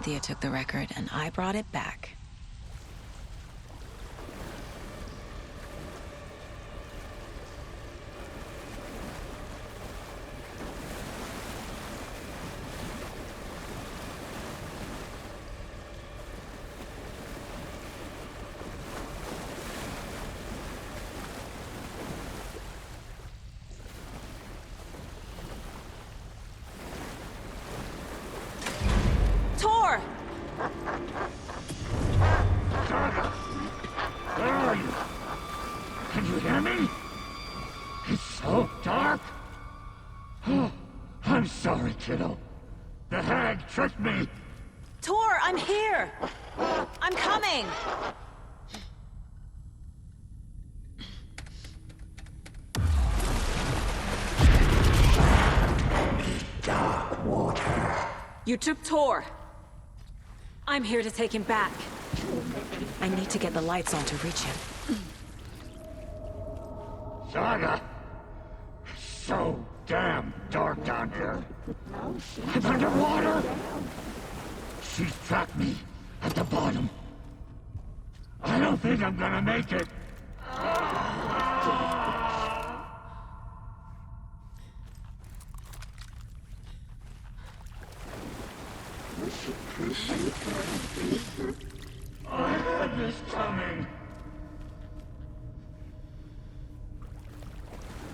Cynthia took the record, and I brought it back. Can you hear me? It's so dark. Oh, I'm sorry, kiddo. The hag tricked me. Tor, I'm here! I'm coming! Dark water. You took Tor! I'm here to take him back. I need to get the lights on to reach him. Saga! It's so damn dark down here. I'm underwater! She's trapped me at the bottom. I don't think I'm gonna make it. I had this coming.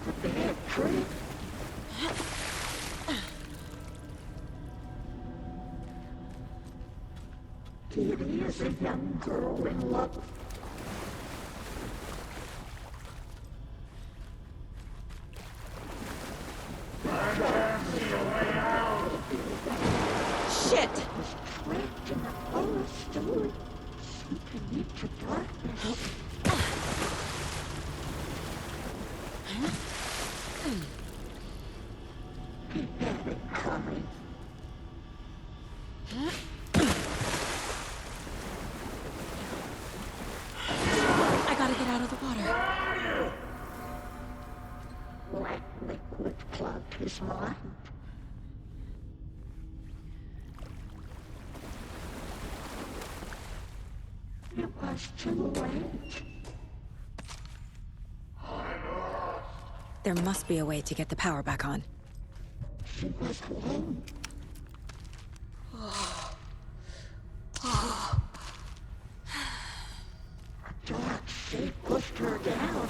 A bad trick. Kitty is a young girl in love. I can't see a way out. Shit! Trapped in the forest story, sinking into darkness. He had it coming. I gotta get out of the water. Black liquid clogged his mind. It was too late. There must be a way to get the power back on. She was alone. A dark shape pushed her down.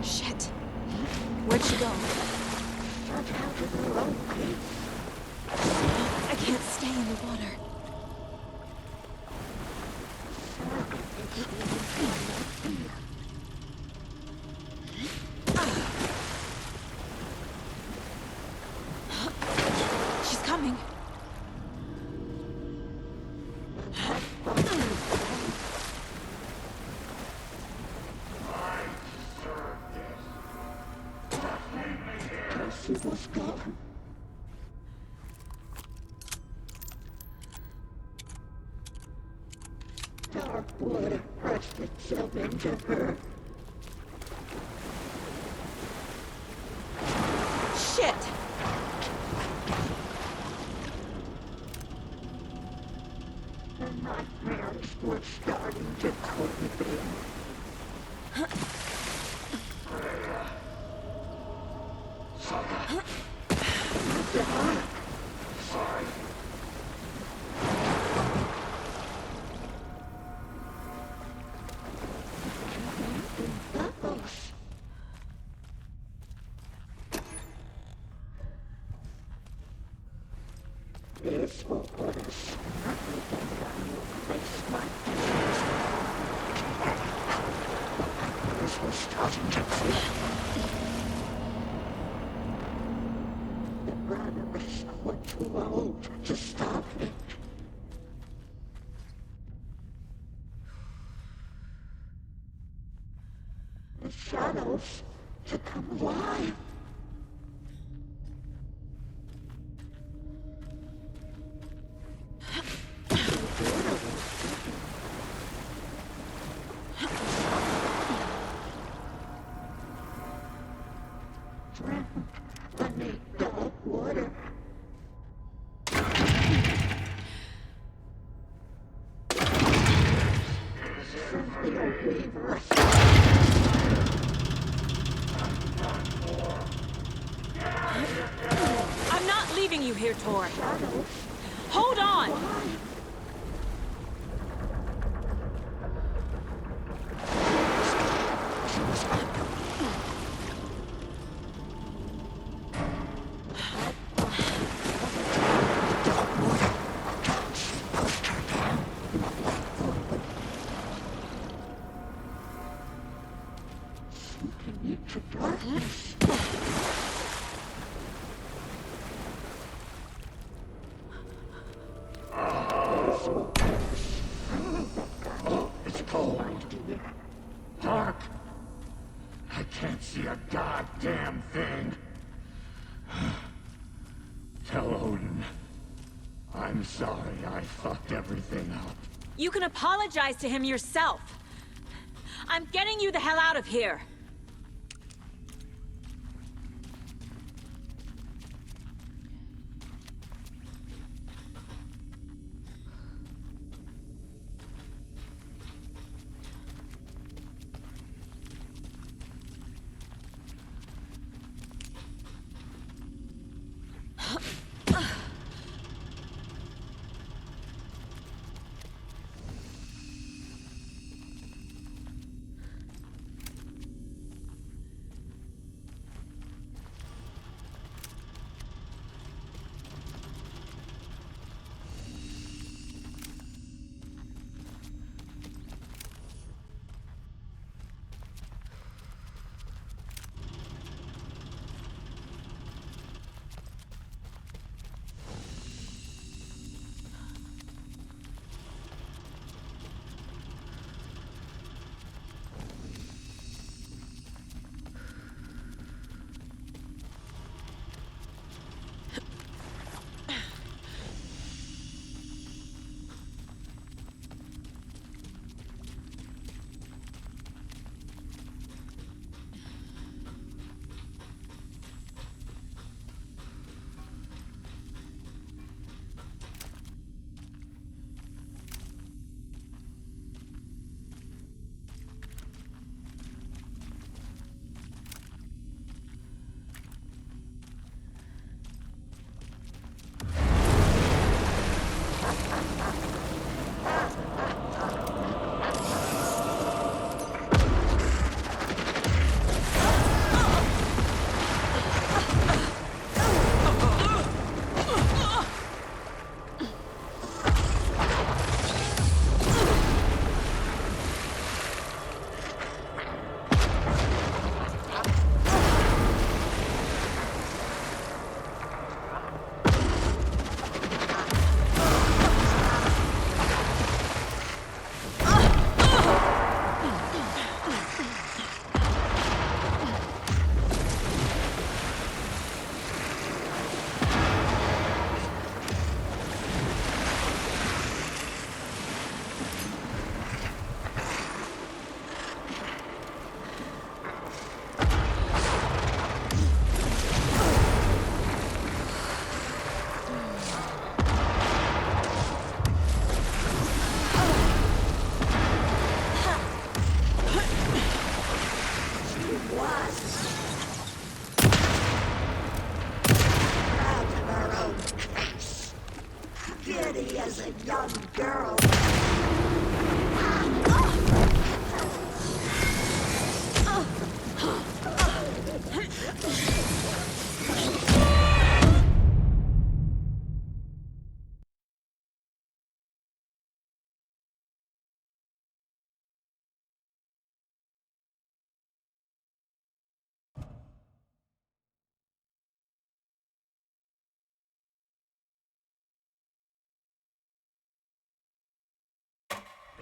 Shit. Where'd she go? Shut out of her own peace. I can't stay in the water. She's coming. She was gone. Dark water pressed itself into her. Shit! The nightmares were starting to creep in. Saga. Sorry. Bubbles. This will put a snuggle on your face like this. This was starting to creep. The brothers were too old to stop it. The shadows to come alive. Drowned beneath dark water. leaving you here, Tor. Hold on! It's cold. Dark. I can't see a goddamn thing. Tell Odin. I'm sorry I fucked everything up. You can apologize to him yourself. I'm getting you the hell out of here.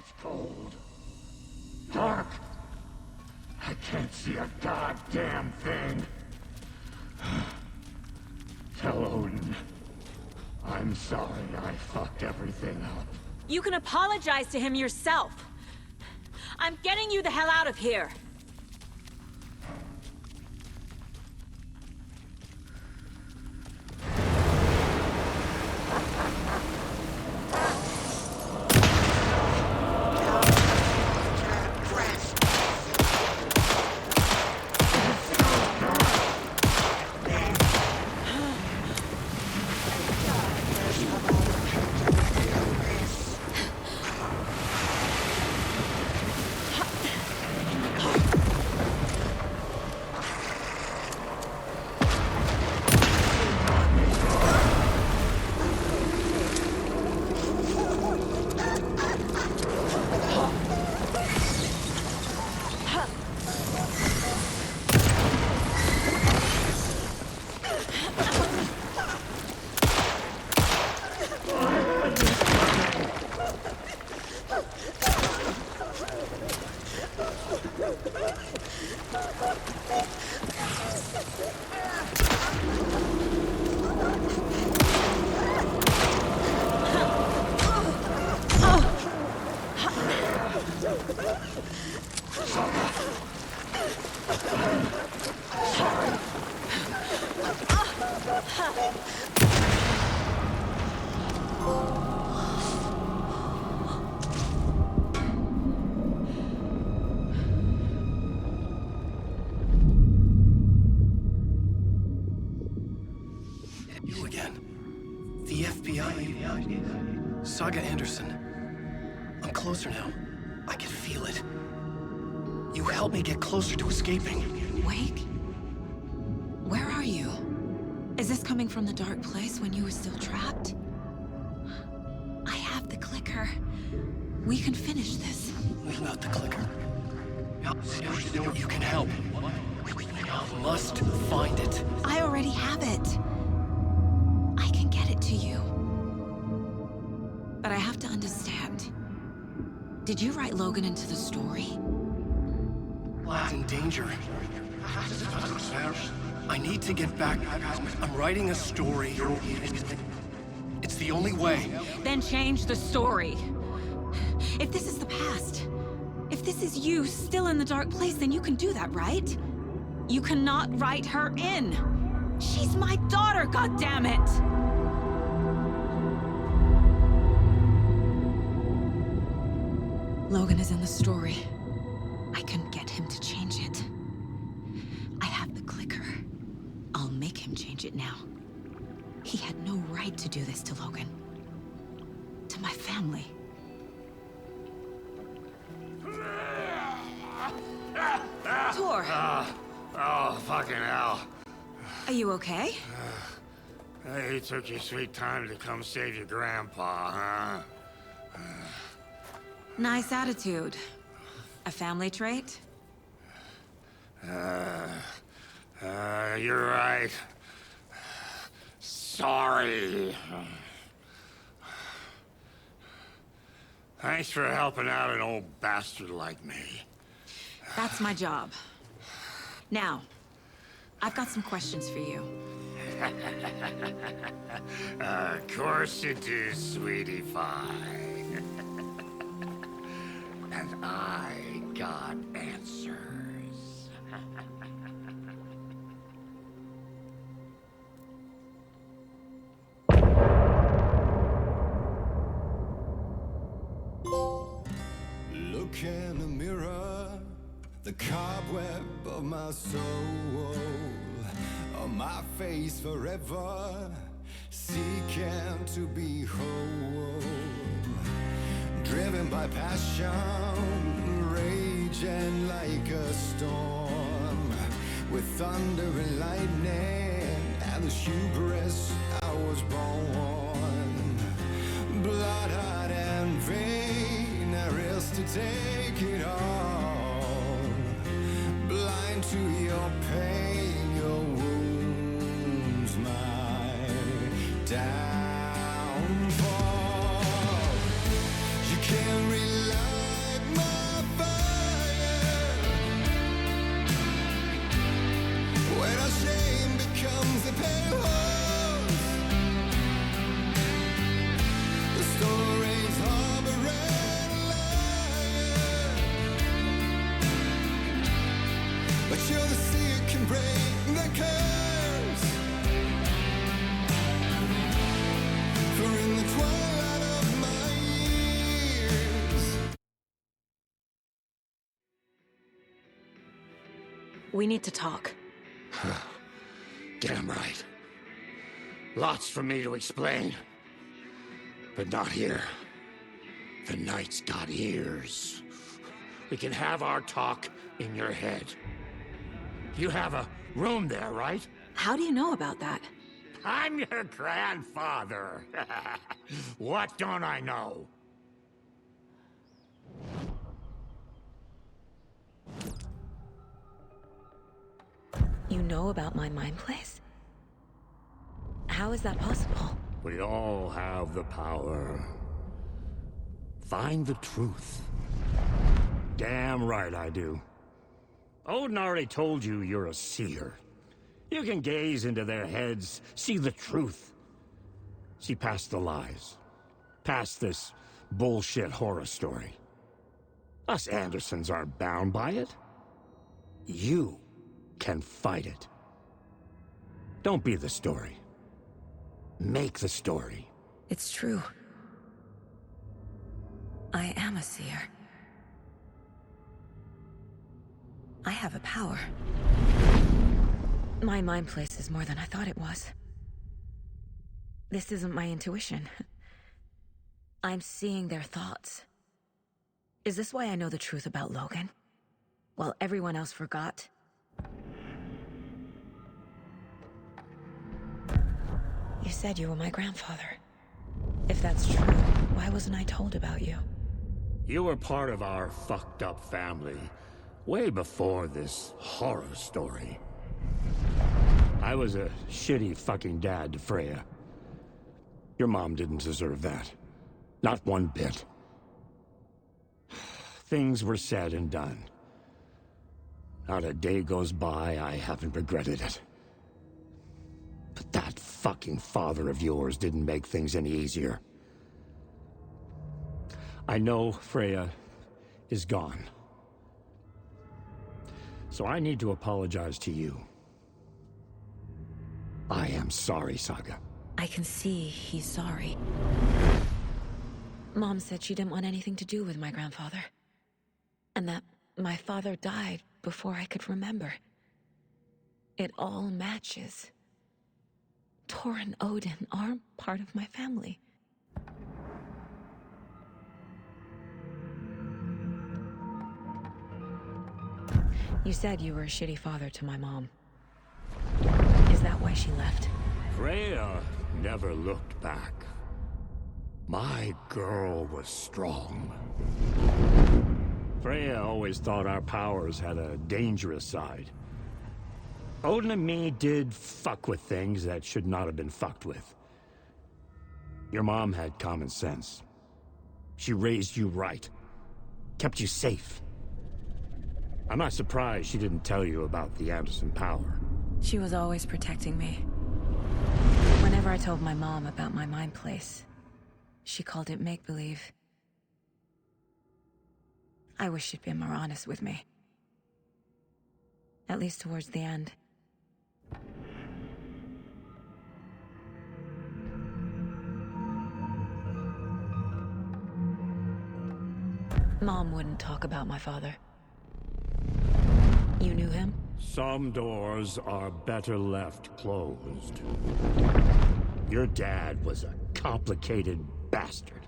It's cold. Dark. I can't see a goddamn thing. Tell Odin. I'm sorry I fucked everything up. You can apologize to him yourself. I'm getting you the hell out of here. The FBI. Saga Anderson. I'm closer now. I can feel it. You helped me get closer to escaping. Wake? Where are you? Is this coming from the dark place when you were still trapped? I have the clicker. We can finish this. Without the clicker. You can help. I must find it. I already have it. I can get it to you. But I have to understand. Did you write Logan into the story? Lad's in danger. I need to get back. I'm writing a story. It's the only way. Then change the story. If this is the past, if this is you still in the dark place, then you can do that, right? You cannot write her in. She's my daughter, goddammit! Logan is in the story. I can get him to change it. I have the clicker. I'll make him change it now. He had no right to do this to Logan. To my family. Tor! Oh, fucking hell. Are you okay? Hey, you took your sweet time to come save your grandpa, huh? Nice attitude. A family trait? You're right. Sorry. Thanks for helping out an old bastard like me. That's my job. Now, I've got some questions for you. Of course you do, sweetie pie. And I got answers. Look in the mirror, the cobweb of my soul, on my face forever, seeking to be whole. Driven by passion, raging like a storm, with thunder and lightning, and the hubris I was born. Blood-hot and vain, I risk to take it all. Blind to your pain, your wounds, my downfall. You can't relight my fire when our shame becomes a pale horse. The stories harboring a liar, but you're the sea that can break the curse. For in the twilight of my years, We need to talk. Damn right. Lots for me to explain. But not here. The night's got ears. We can have our talk in your head. You have a room there, right? How do you know about that? I'm your grandfather. What don't I know? You know about my mind place? How is that possible? We all have the power. Find the truth. Damn right I do. Odin already told you you're a seer. You can gaze into their heads, see the truth. See past the lies. Past this bullshit horror story. Us Andersons aren't bound by it. You can fight it. Don't be the story. Make the story. It's true. I am a seer. I have a power. My mind place is more than I thought it was. This isn't my intuition. I'm seeing their thoughts. Is this why I know the truth about Logan? While everyone else forgot? You said you were my grandfather. If that's true, why wasn't I told about you? You were part of our fucked up family, way before this horror story. I was a shitty fucking dad to Freya. Your mom didn't deserve that. Not one bit. Things were said and done. Not a day goes by I haven't regretted it. But that fucking father of yours didn't make things any easier. I know Freya is gone. So I need to apologize to you. I am sorry, Saga. I can see he's sorry. Mom said she didn't want anything to do with my grandfather. And that my father died before I could remember. It all matches. Tor and Odin are part of my family. You said you were a shitty father to my mom. Is that why she left? Freya never looked back. My girl was strong. Freya always thought our powers had a dangerous side. Odin and me did fuck with things that should not have been fucked with. Your mom had common sense. She raised you right. Kept you safe. I'm not surprised she didn't tell you about the Anderson power. She was always protecting me. Whenever I told my mom about my mind place, she called it make-believe. I wish she'd been more honest with me. At least towards the end. Mom wouldn't talk about my father. You knew him? Some doors are better left closed. Your dad was a complicated bastard.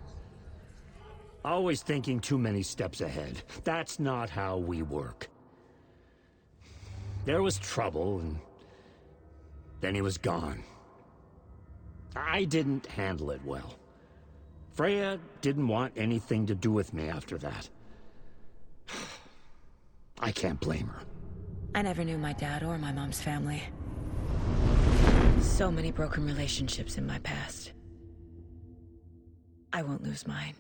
Always thinking too many steps ahead. That's not how we work. There was trouble, and then he was gone. I didn't handle it well. Freya didn't want anything to do with me after that. I can't blame her. I never knew my dad or my mom's family. So many broken relationships in my past. I won't lose mine.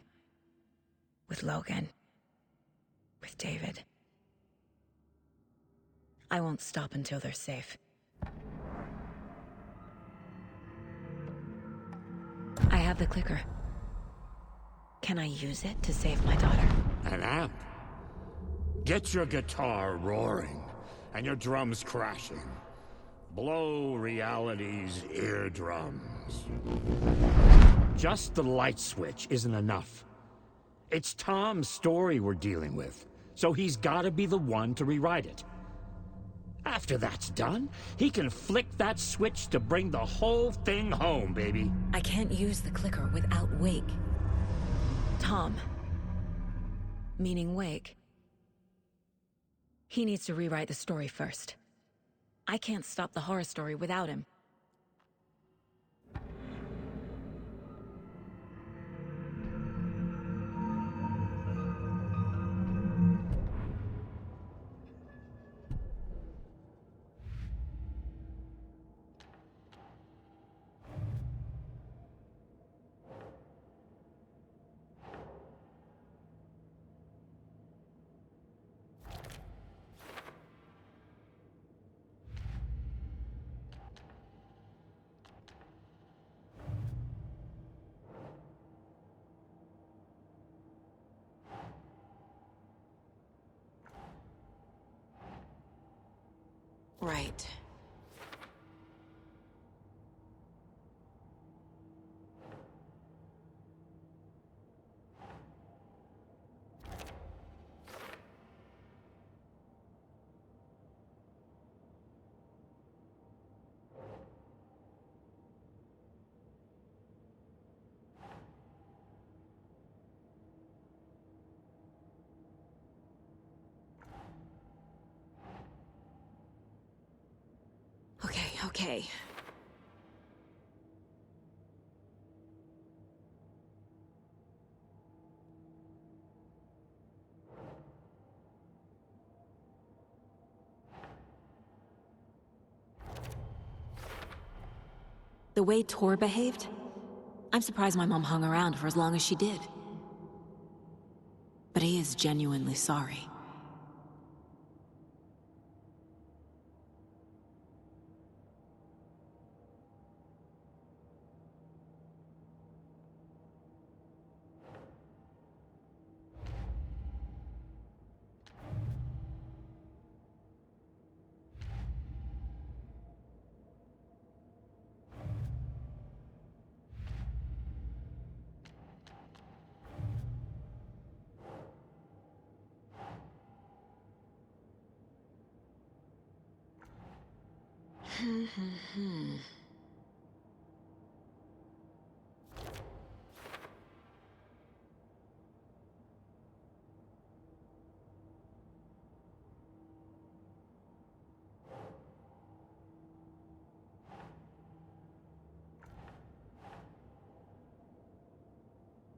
With Logan. With David. I won't stop until they're safe. I have the clicker. Can I use it to save my daughter? An amp? Get your guitar roaring, and your drums crashing. Blow reality's eardrums. Just the light switch isn't enough. It's Tom's story we're dealing with, so he's gotta be the one to rewrite it. After that's done, he can flick that switch to bring the whole thing home, baby. I can't use the clicker without Wake. Tom. Meaning Wake. He needs to rewrite the story first. I can't stop the horror story without him. Right. Okay. The way Tor behaved? I'm surprised my mom hung around for as long as she did. But he is genuinely sorry.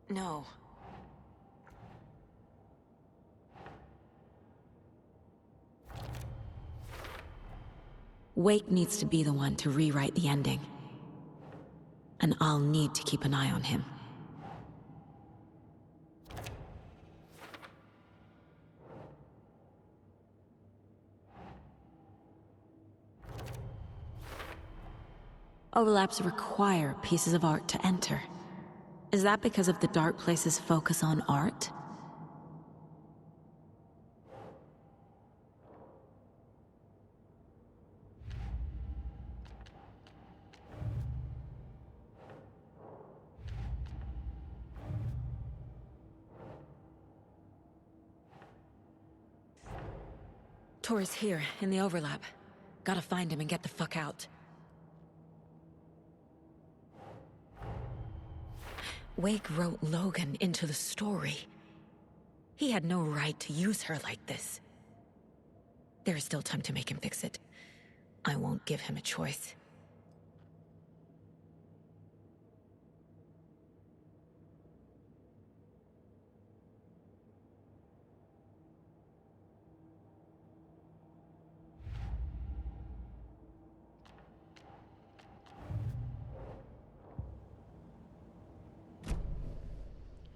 No. Wake needs to be the one to rewrite the ending. And I'll need to keep an eye on him. Overlaps require pieces of art to enter. Is that because of the Dark Place's focus on art? Tor is here, in the overlap. Gotta find him and get the fuck out. Wake wrote Logan into the story. He had no right to use her like this. There is still time to make him fix it. I won't give him a choice.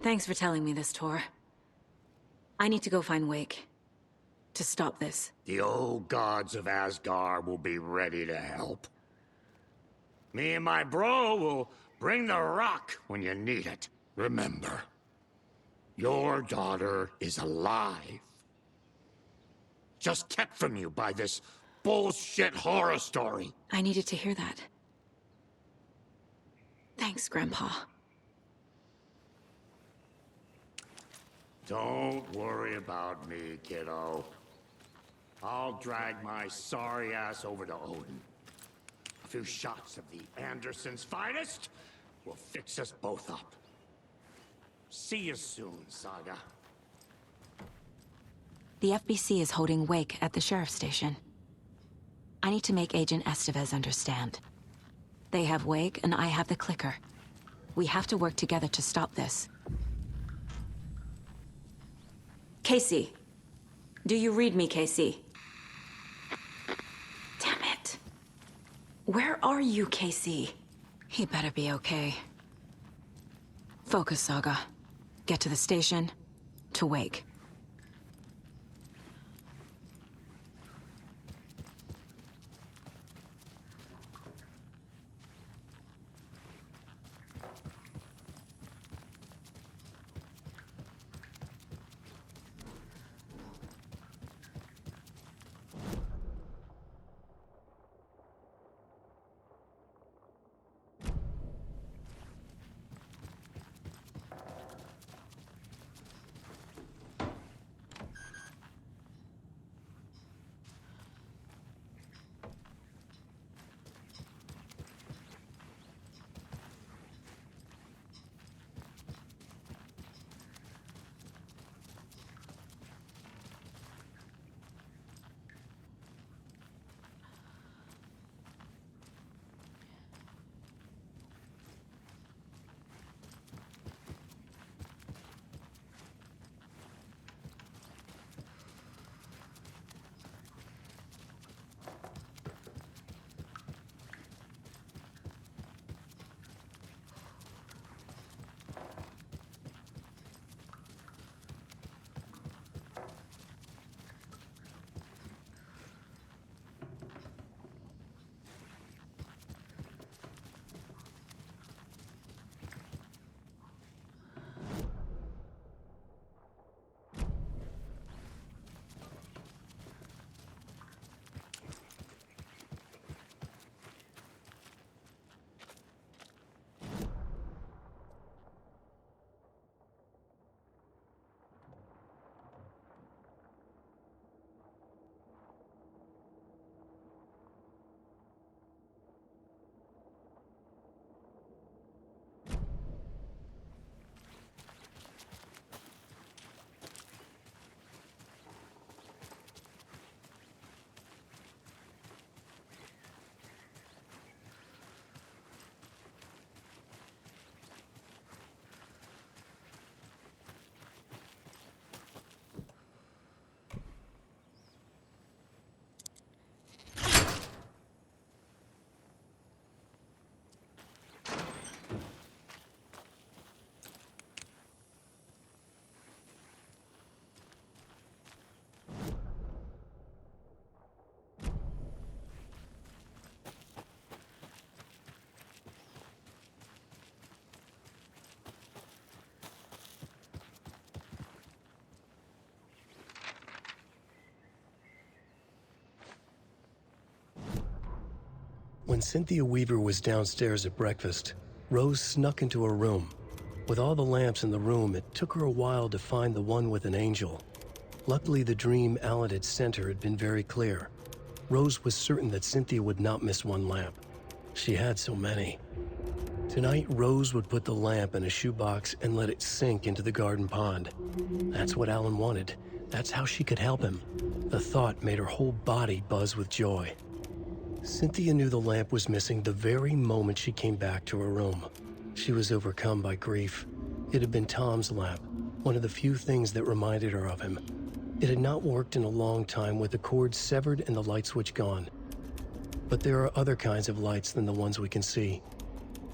Thanks for telling me this, Tor. I need to go find Wake. To stop this. The old gods of Asgard will be ready to help. Me and my bro will bring the rock when you need it. Remember, your daughter is alive. Just kept from you by this bullshit horror story. I needed to hear that. Thanks, Grandpa. Don't worry about me, kiddo. I'll drag my sorry ass over to Odin. A few shots of the Andersons' finest will fix us both up. See you soon, Saga. The FBC is holding Wake at the sheriff's station. I need to make Agent Estevez understand. They have Wake and I have the clicker. We have to work together to stop this. Casey. Do you read me, Casey? Damn it. Where are you, Casey? He better be okay. Focus, Saga. Get to the station, to Wake. When Cynthia Weaver was downstairs at breakfast, Rose snuck into her room. With all the lamps in the room, it took her a while to find the one with an angel. Luckily, the dream Alan had sent her had been very clear. Rose was certain that Cynthia would not miss one lamp. She had so many. Tonight, Rose would put the lamp in a shoebox and let it sink into the garden pond. That's what Alan wanted. That's how she could help him. The thought made her whole body buzz with joy. Cynthia knew the lamp was missing the very moment she came back to her room. She was overcome by grief. It had been Tom's lamp, one of the few things that reminded her of him. It had not worked in a long time with the cord severed and the light switch gone. But there are other kinds of lights than the ones we can see.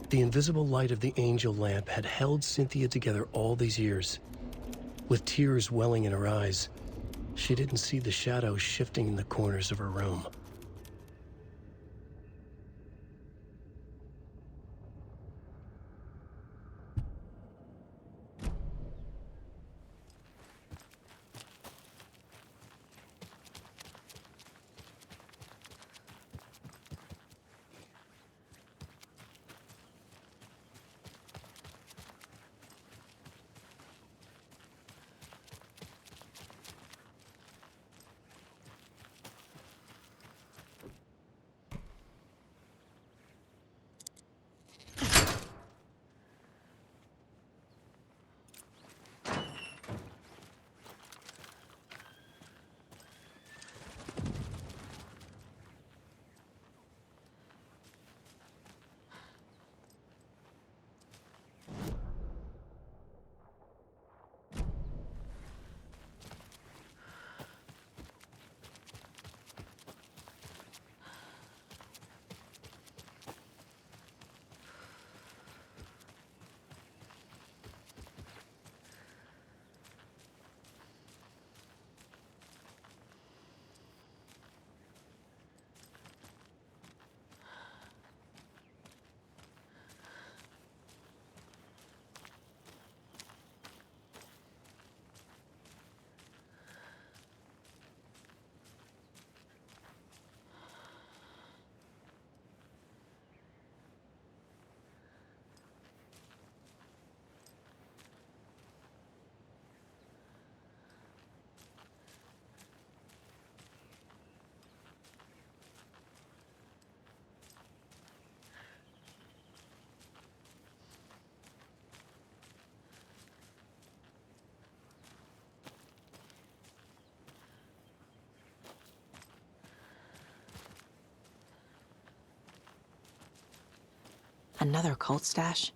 The invisible light of the angel lamp had held Cynthia together all these years. With tears welling in her eyes, she didn't see the shadows shifting in the corners of her room. Another cult stash?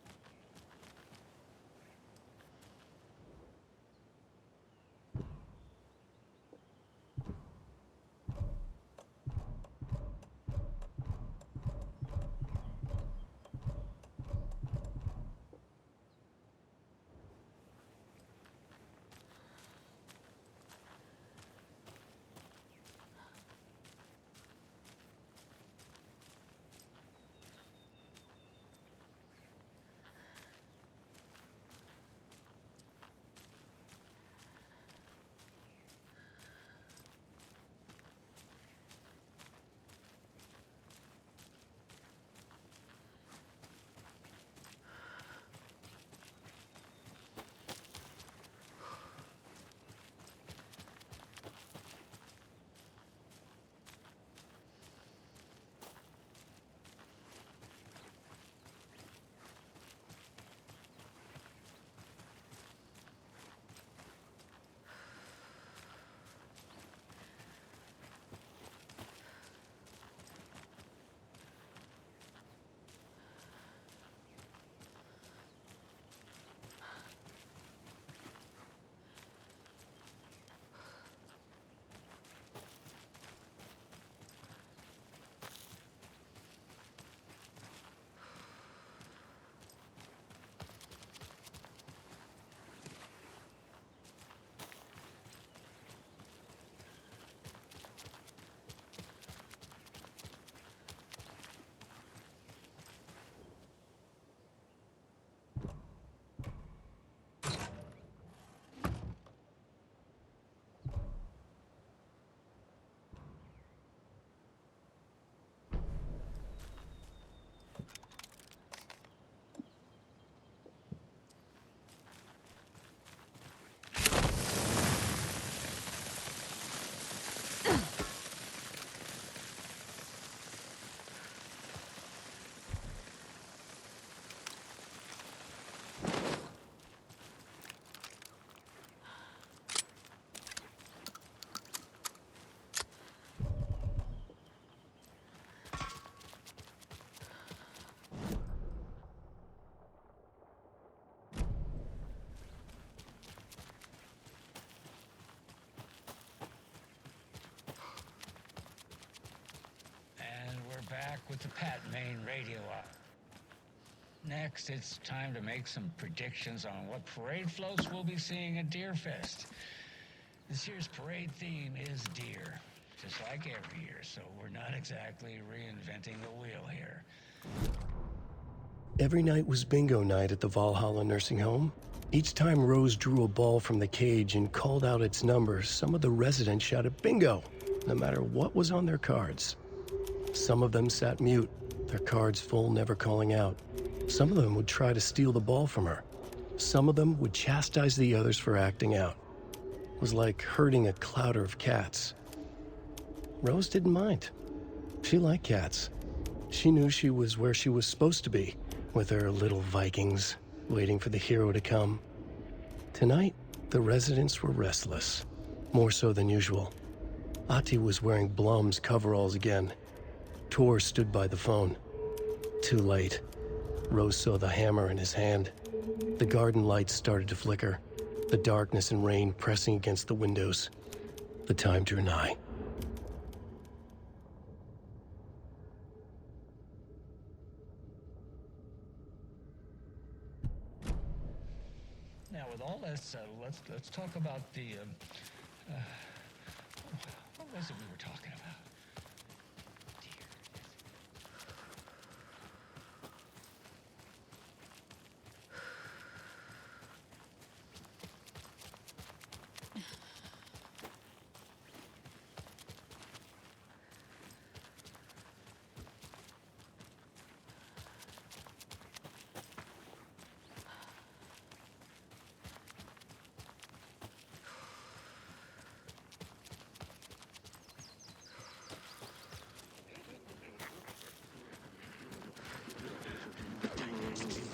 with the Pat Main radio op. Next, it's time to make some predictions on what parade floats we'll be seeing at Deerfest. This year's parade theme is deer, just like every year, so we're not exactly reinventing the wheel here. Every night was bingo night at the Valhalla nursing home. Each time Rose drew a ball from the cage and called out its number, some of the residents shouted bingo, no matter what was on their cards. Some of them sat mute, their cards full, never calling out. Some of them would try to steal the ball from her. Some of them would chastise the others for acting out. It was like herding a clouder of cats. Rose didn't mind. She liked cats. She knew she was where she was supposed to be, with her little Vikings, waiting for the hero to come. Tonight, the residents were restless, more so than usual. Ati was wearing Blum's coveralls again. Tor stood by the phone. Too late. Rose saw the hammer in his hand. The garden lights started to flicker, the darkness and rain pressing against the windows. The time drew nigh. Now, with all that settled, let's talk about the, what was it we were talking about?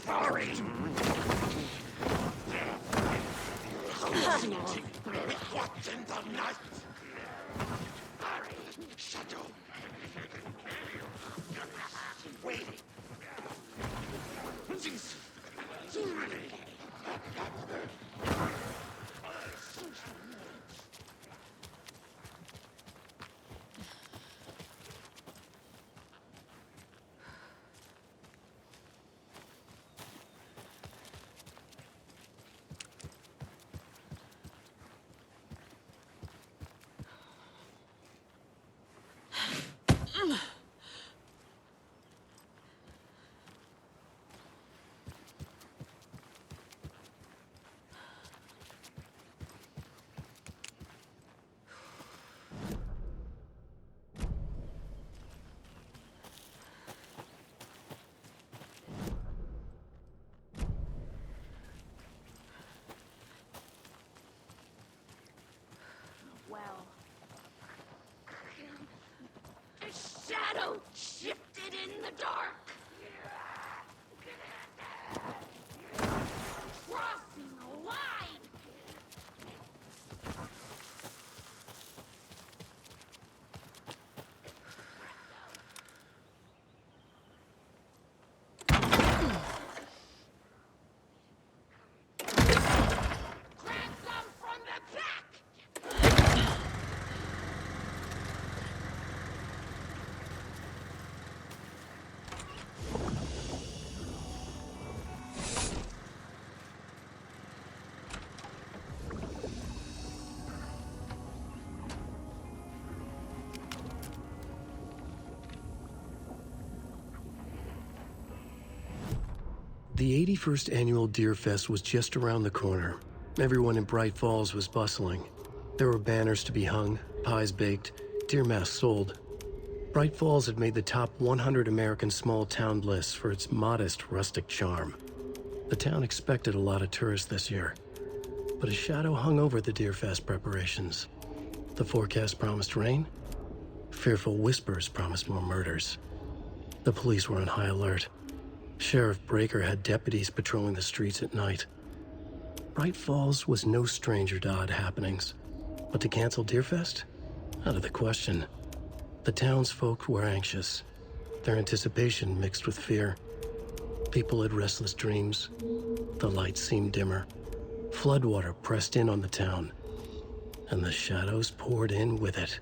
Sorry. What in the night? Hurry, Shadow. Waiting. Shadow shifted in the dark. Crossing a line. Grab some from the back. The 81st annual Deer Fest was just around the corner. Everyone in Bright Falls was bustling. There were banners to be hung, pies baked, deer masks sold. Bright Falls had made the top 100 American small town lists for its modest rustic charm. The town expected a lot of tourists this year, but a shadow hung over the Deer Fest preparations. The forecast promised rain. Fearful whispers promised more murders. The police were on high alert. Sheriff Breaker had deputies patrolling the streets at night. Bright Falls was no stranger to odd happenings, but to cancel Deerfest? Out of the question. The townsfolk were anxious, their anticipation mixed with fear. People had restless dreams. The lights seemed dimmer. Floodwater pressed in on the town, and the shadows poured in with it.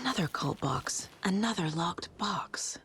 Another cult box. Another locked box.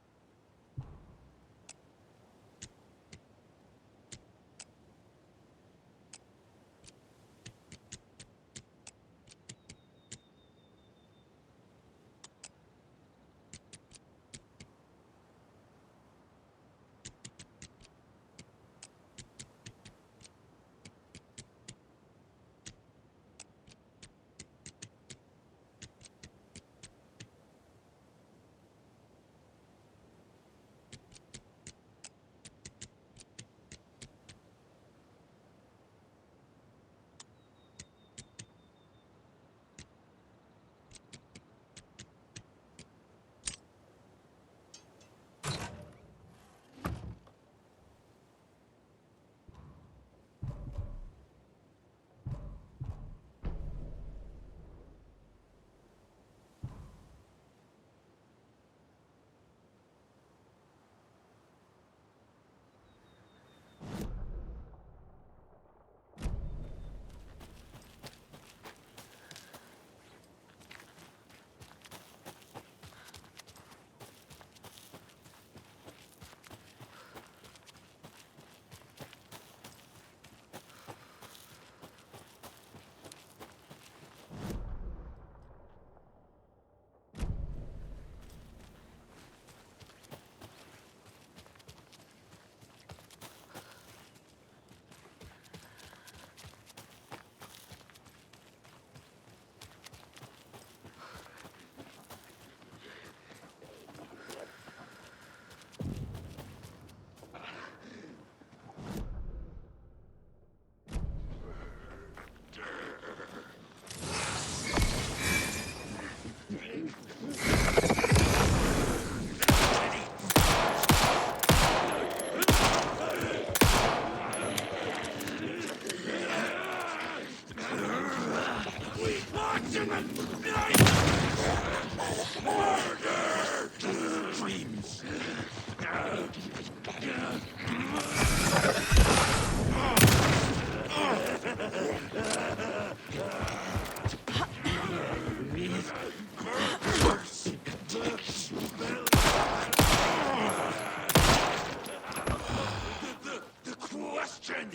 The question!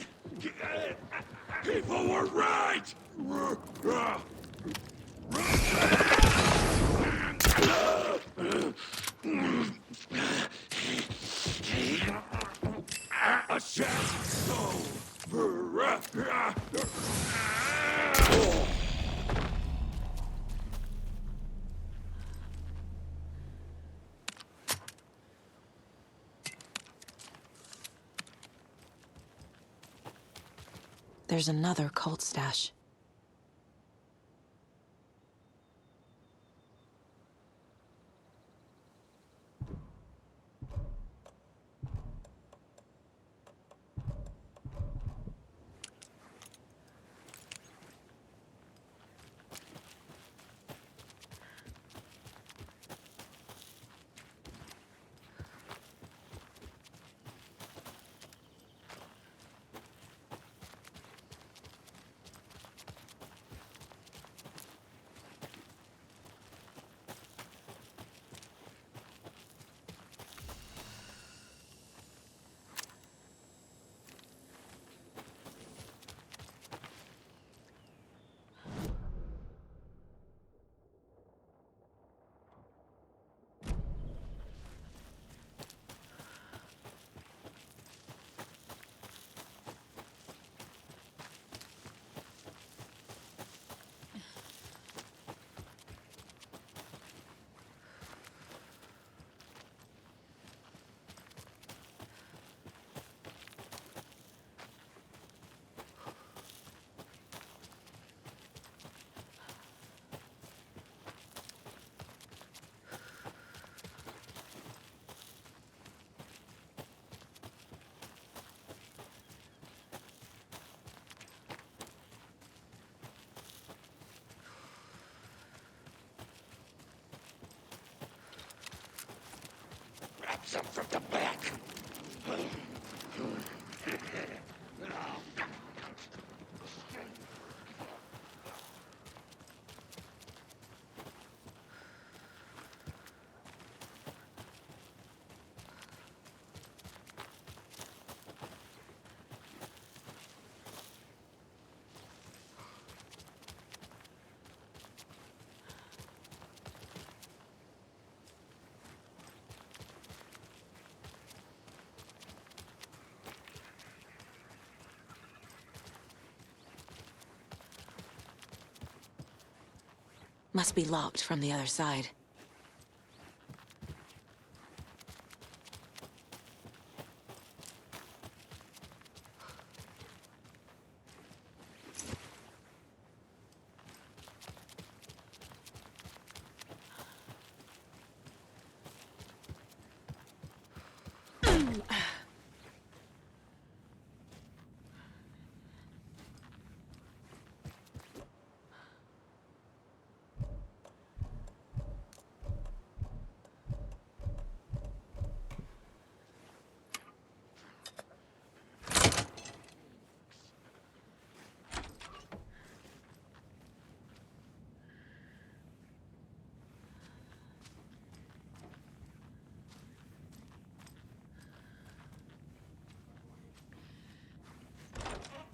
People were right! A shall go! There's another cult stash. Some from the back. Must be locked from the other side.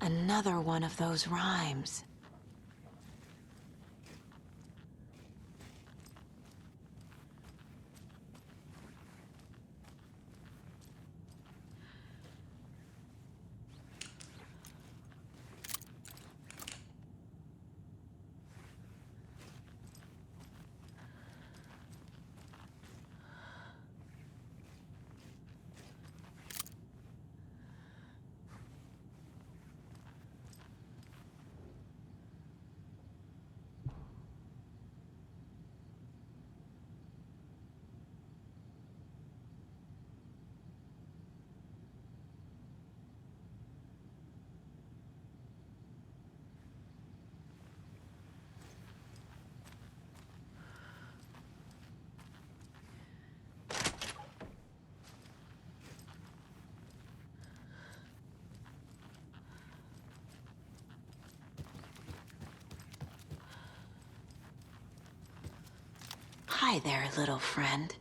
Another one of those rhymes. Hi there, little friend.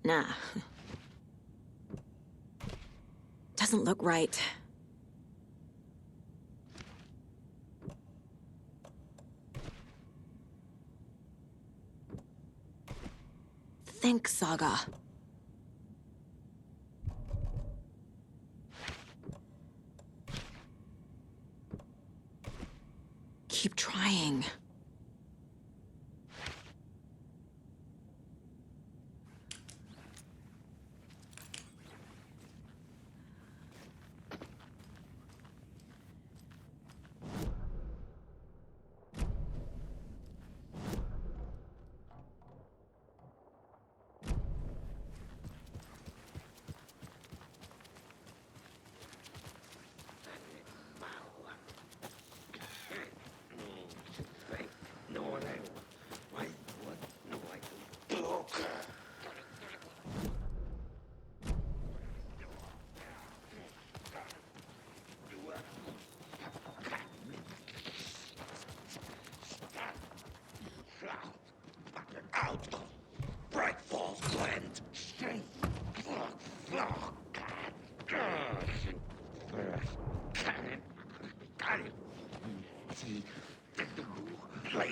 Nah. Doesn't look right. Think, Saga. Keep trying.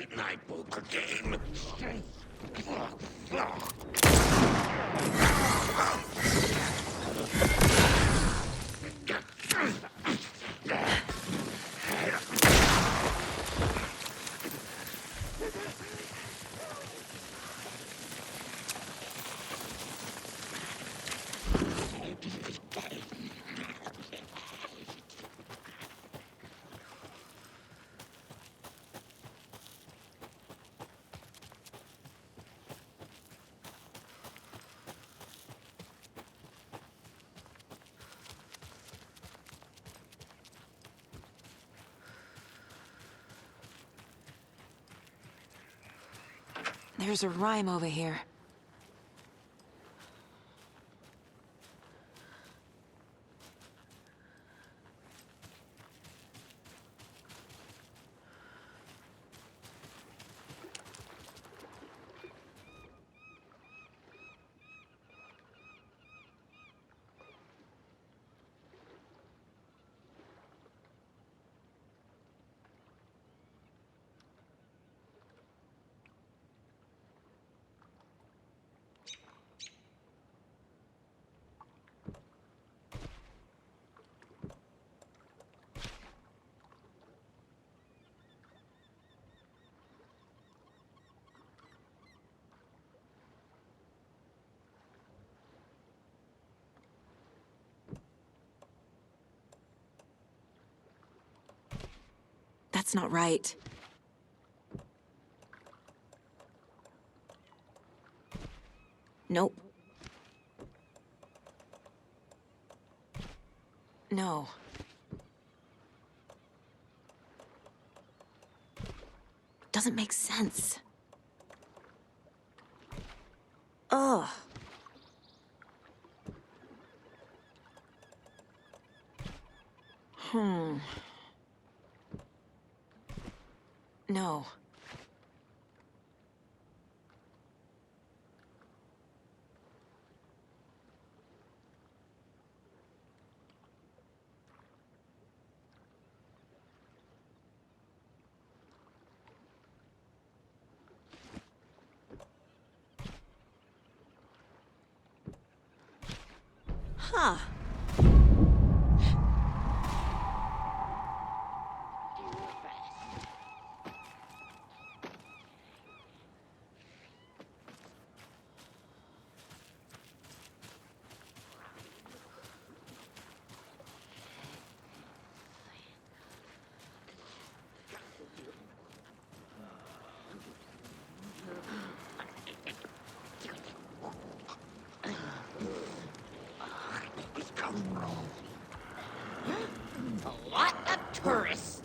midnight poker game. There's a rhyme over here. That's not right. Nope. No. Doesn't make sense. Ugh. No. Huh. A lot of tourists.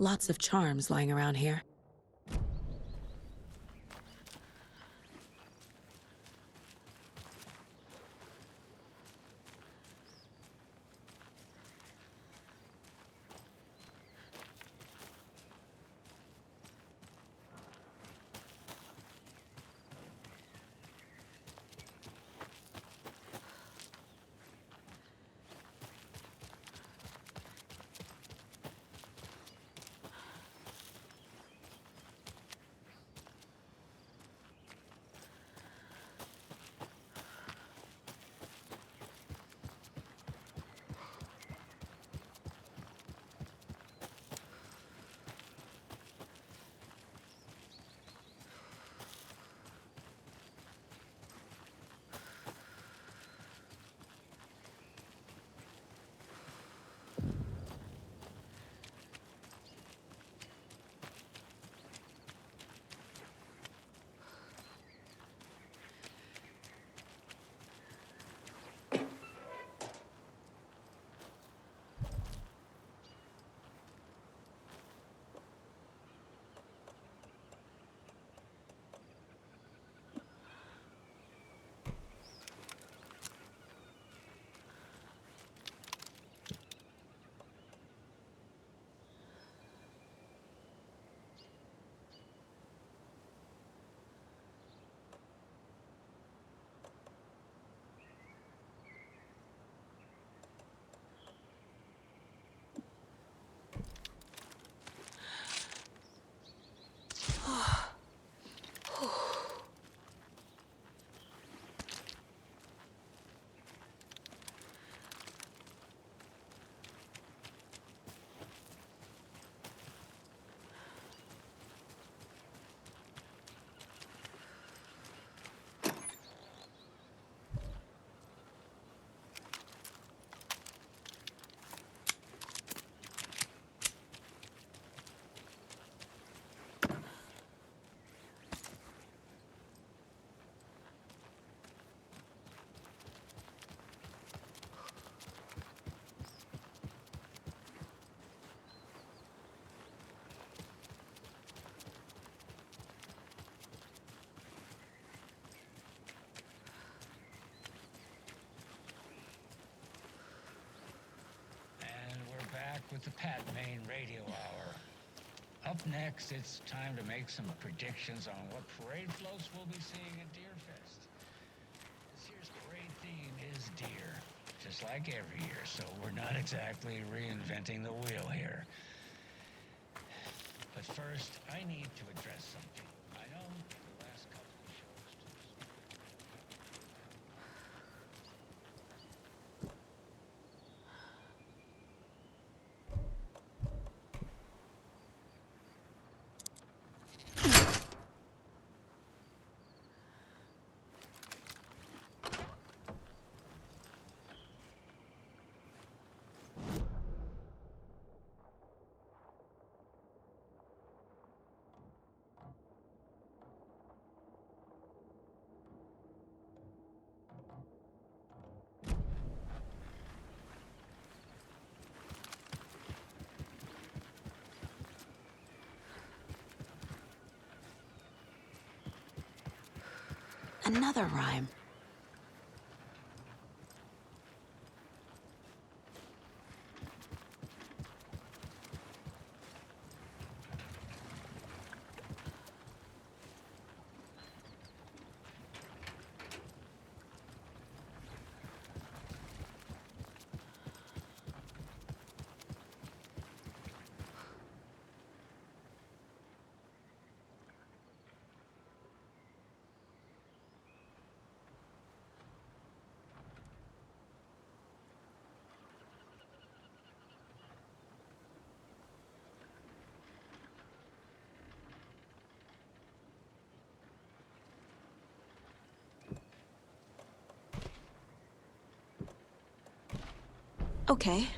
Lots of charms lying around here. with the Pat Main Radio Hour. Up next, it's time to make some predictions on what parade floats we'll be seeing at Deerfest. This year's parade theme is deer, just like every year, so we're not exactly reinventing the wheel here. But first, I need to address something. I know the last couple of shows Another rhyme. Okay.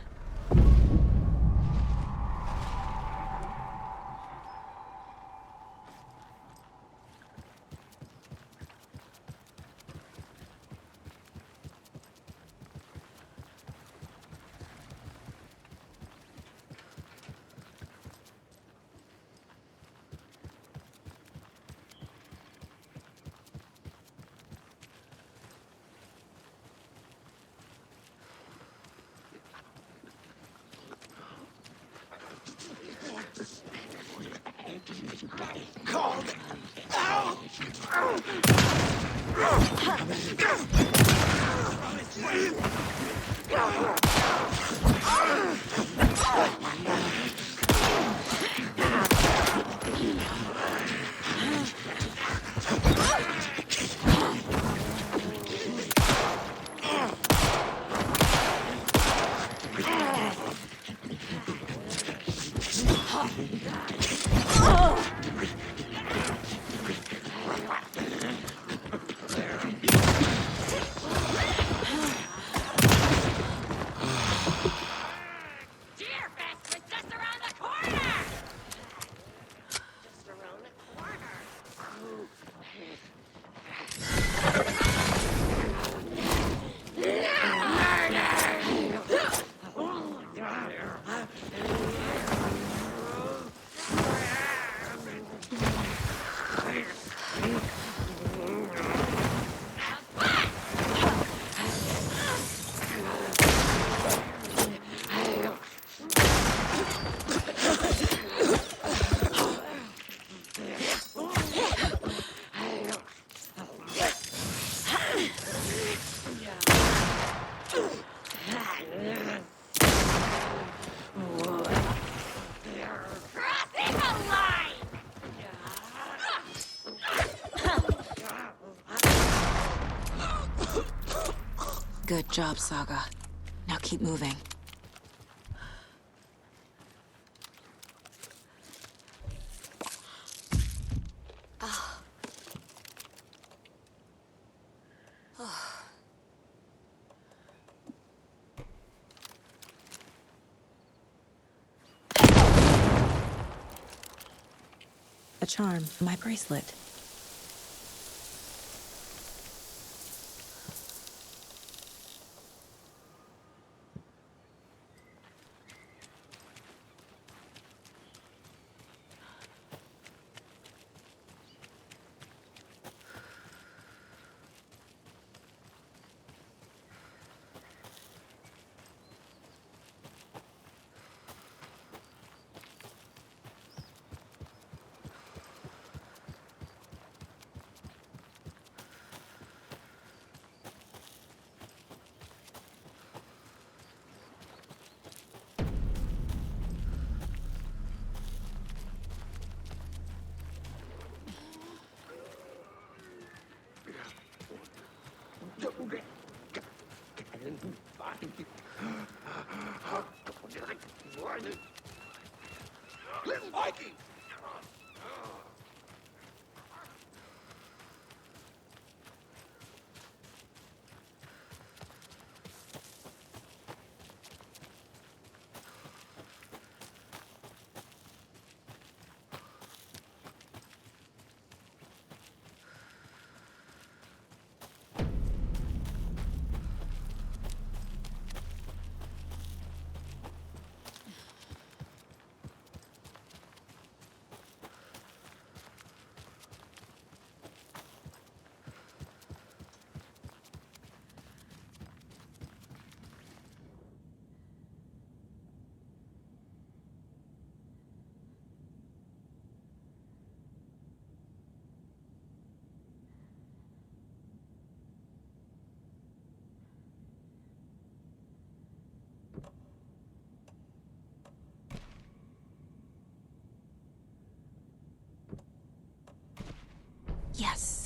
Good job, Saga. Now keep moving. A charm, my bracelet. Little Viking! Yes.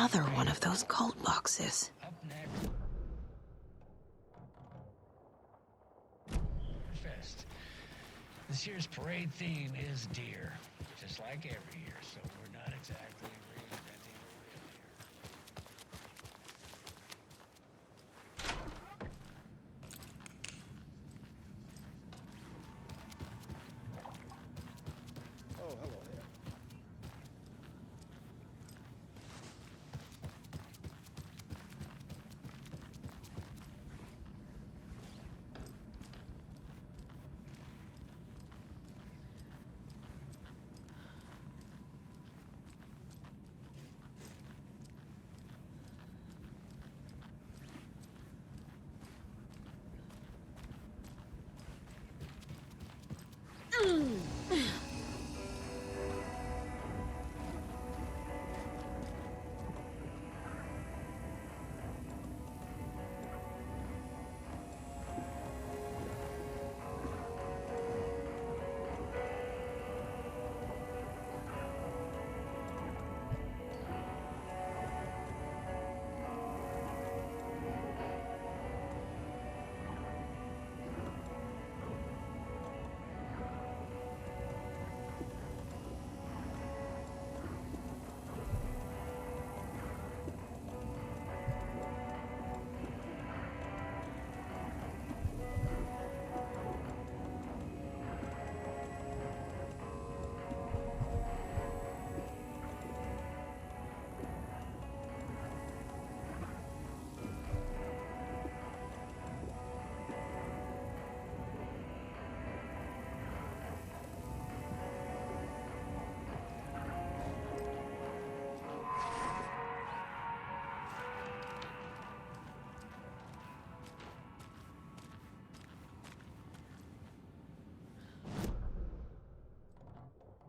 Another one of those cult boxes. Up next. Fest. This year's parade theme is deer, just like every year, so we're not exactly reinventing the wheel here. Oh, hello there.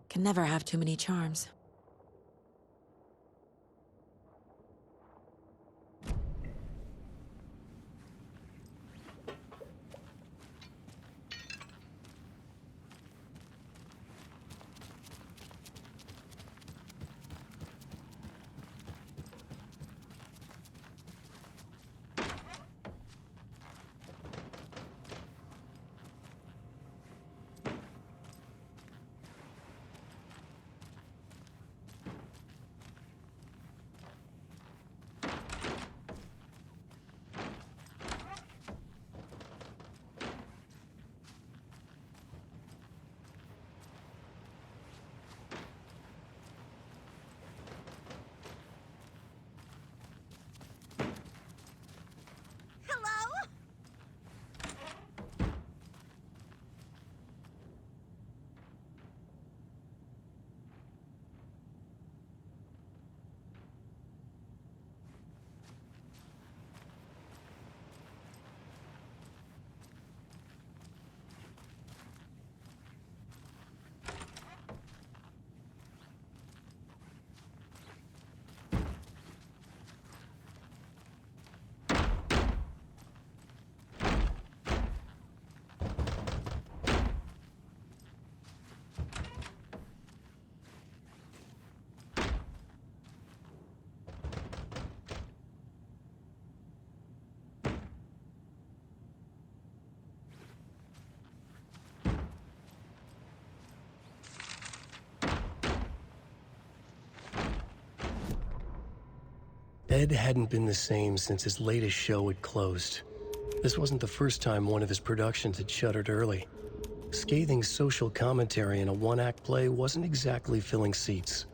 Can never have too many charms. Ed hadn't been the same since his latest show had closed. This wasn't the first time one of his productions had shuttered early. Scathing social commentary in a one-act play wasn't exactly filling seats.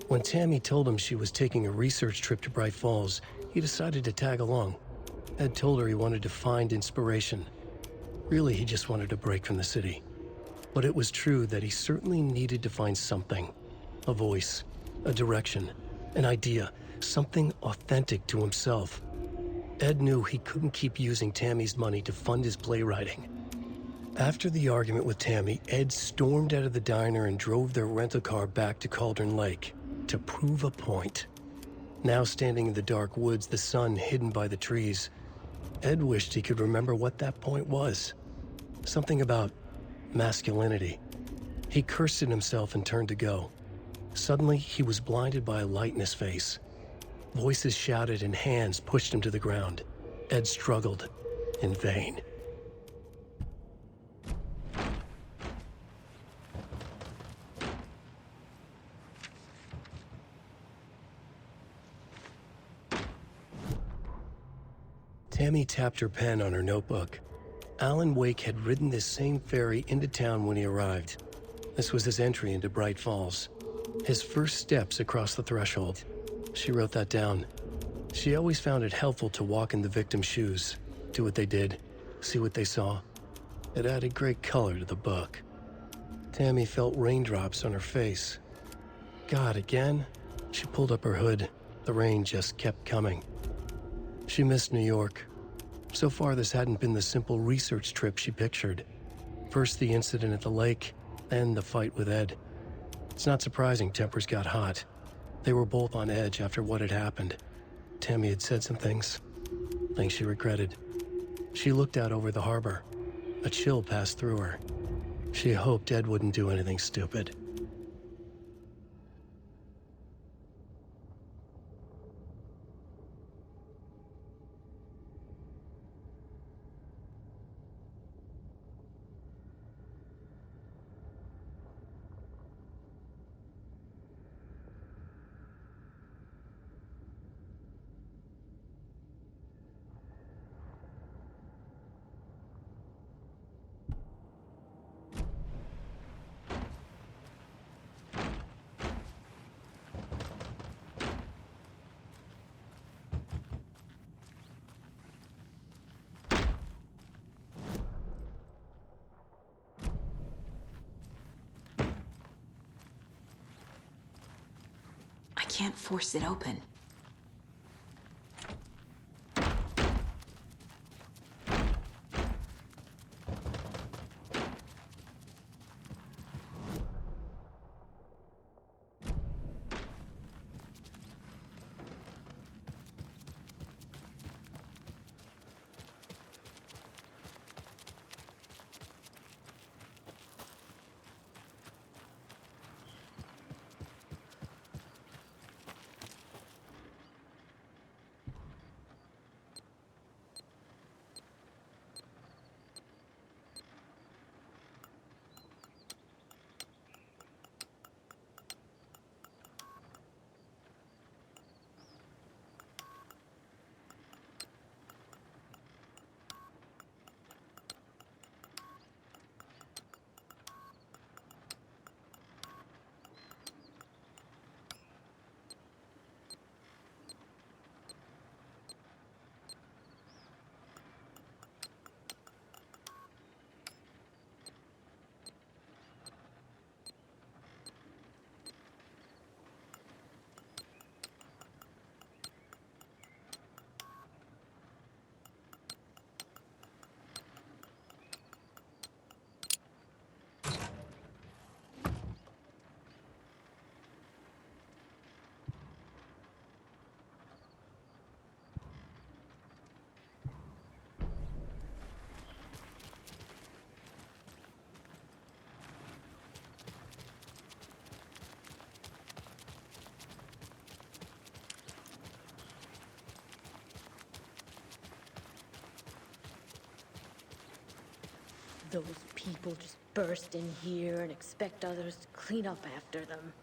When Tammy told him she was taking a research trip to Bright Falls, he decided to tag along. Ed told her he wanted to find inspiration. Really, he just wanted a break from the city. But it was true that he certainly needed to find something. A voice, a direction, an idea, something authentic to himself. Ed knew he couldn't keep using Tammy's money to fund his playwriting. After the argument with Tammy, Ed stormed out of the diner and drove their rental car back to Cauldron Lake to prove a point. Now standing in the dark woods, the sun hidden by the trees, Ed wished he could remember what that point was. Something about masculinity. He cursed at himself and turned to go. Suddenly, he was blinded by a light in his face. Voices shouted and hands pushed him to the ground. Ed struggled, in vain. Tammy tapped her pen on her notebook. Alan Wake had ridden this same ferry into town when he arrived. This was his entry into Bright Falls. His first steps across the threshold. She wrote that down. She always found it helpful to walk in the victim's shoes, do what they did, see what they saw. It added great color to the book. Tammy felt raindrops on her face. God, again? She pulled up her hood. The rain just kept coming. She missed New York. So far, this hadn't been the simple research trip she pictured. First the incident at the lake, then the fight with Ed. It's not surprising tempers got hot. They were both on edge after what had happened. Tammy had said some things she regretted. She looked out over the harbor. A chill passed through her. She hoped Ed wouldn't do anything stupid. I can't force it open. Those people just burst in here and expect others to clean up after them.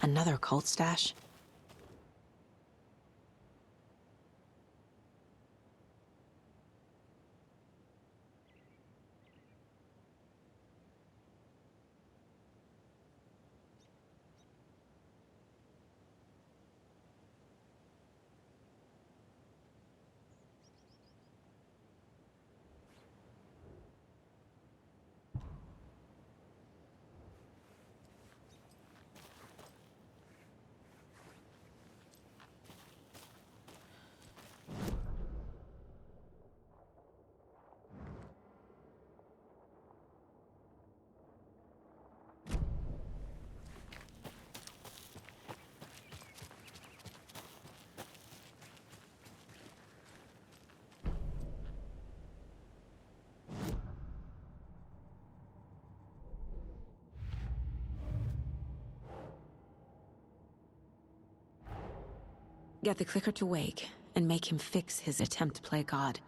Another cult stash? Get the clicker to wake, and make him fix his attempt to play God.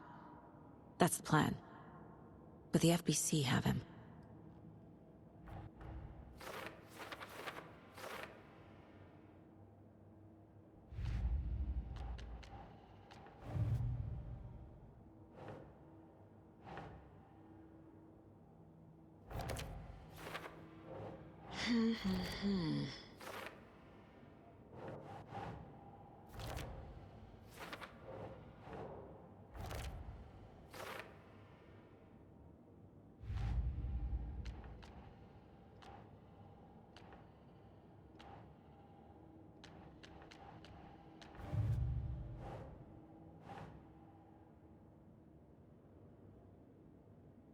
That's the plan. But the FBC have him.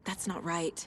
That's not right.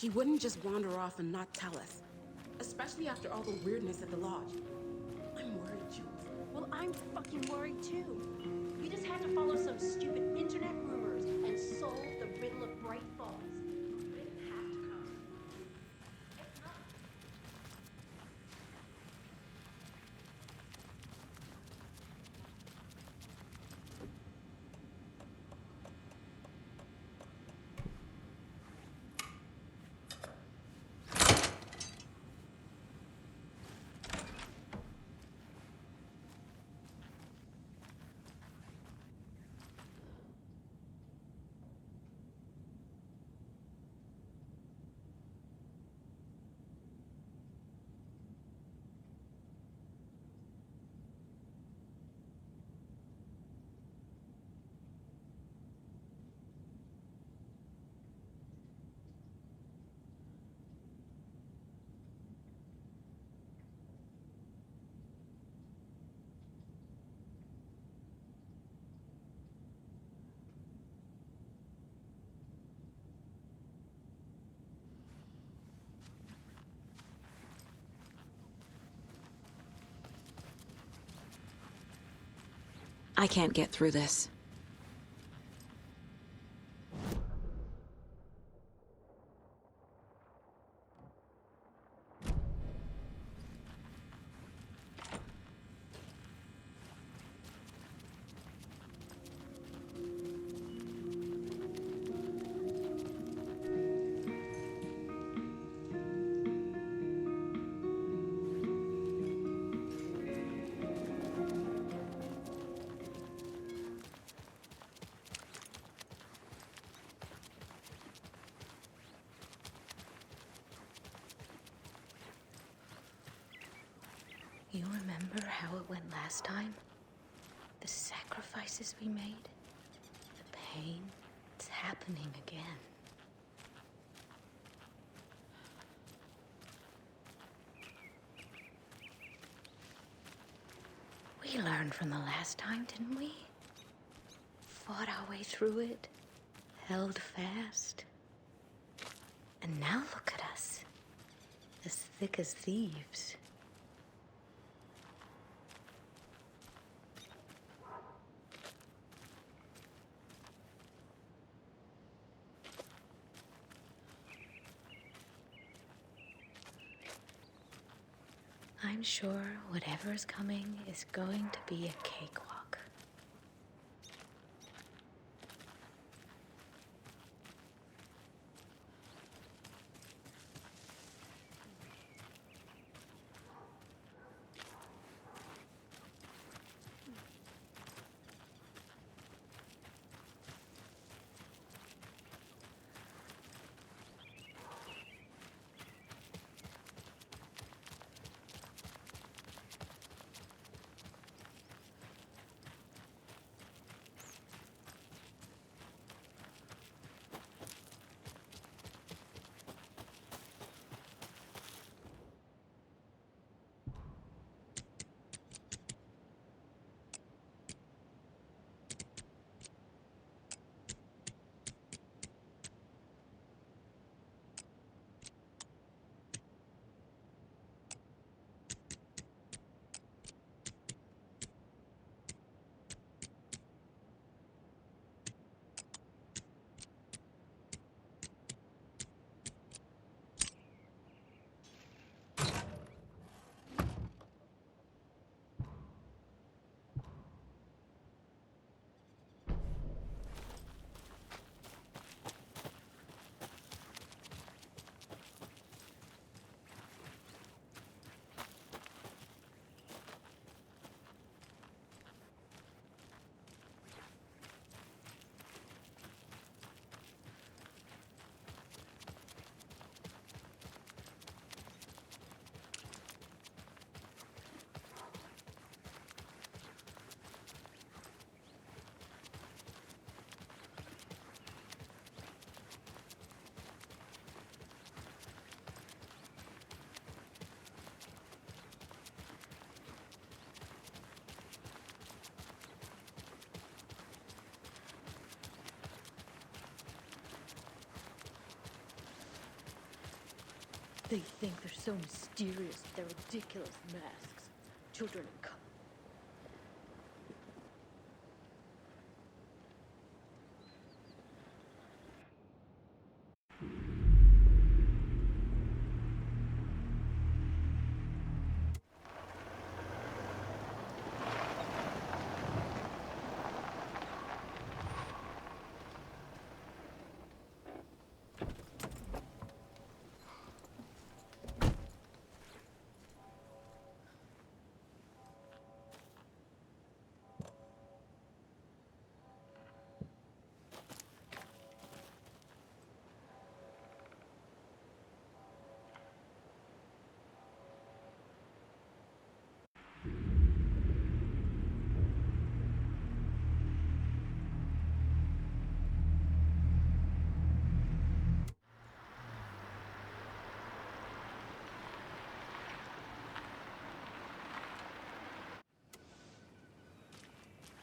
She wouldn't just wander off and not tell us. Especially after all the weirdness at the lodge. I'm worried, Jules. Well, I'm fucking worried too. We just had to follow some stupid internet rumors and solve the riddle of Bright Falls. We didn't have to come. It's not. I can't get through this. You remember how it went last time? The sacrifices we made? The pain? It's happening again. We learned from the last time, didn't we? Fought our way through it, held fast. And now look at us, as thick as thieves. I'm sure whatever is coming is going to be a cakewalk. They think they're so mysterious with their ridiculous masks. Children in color.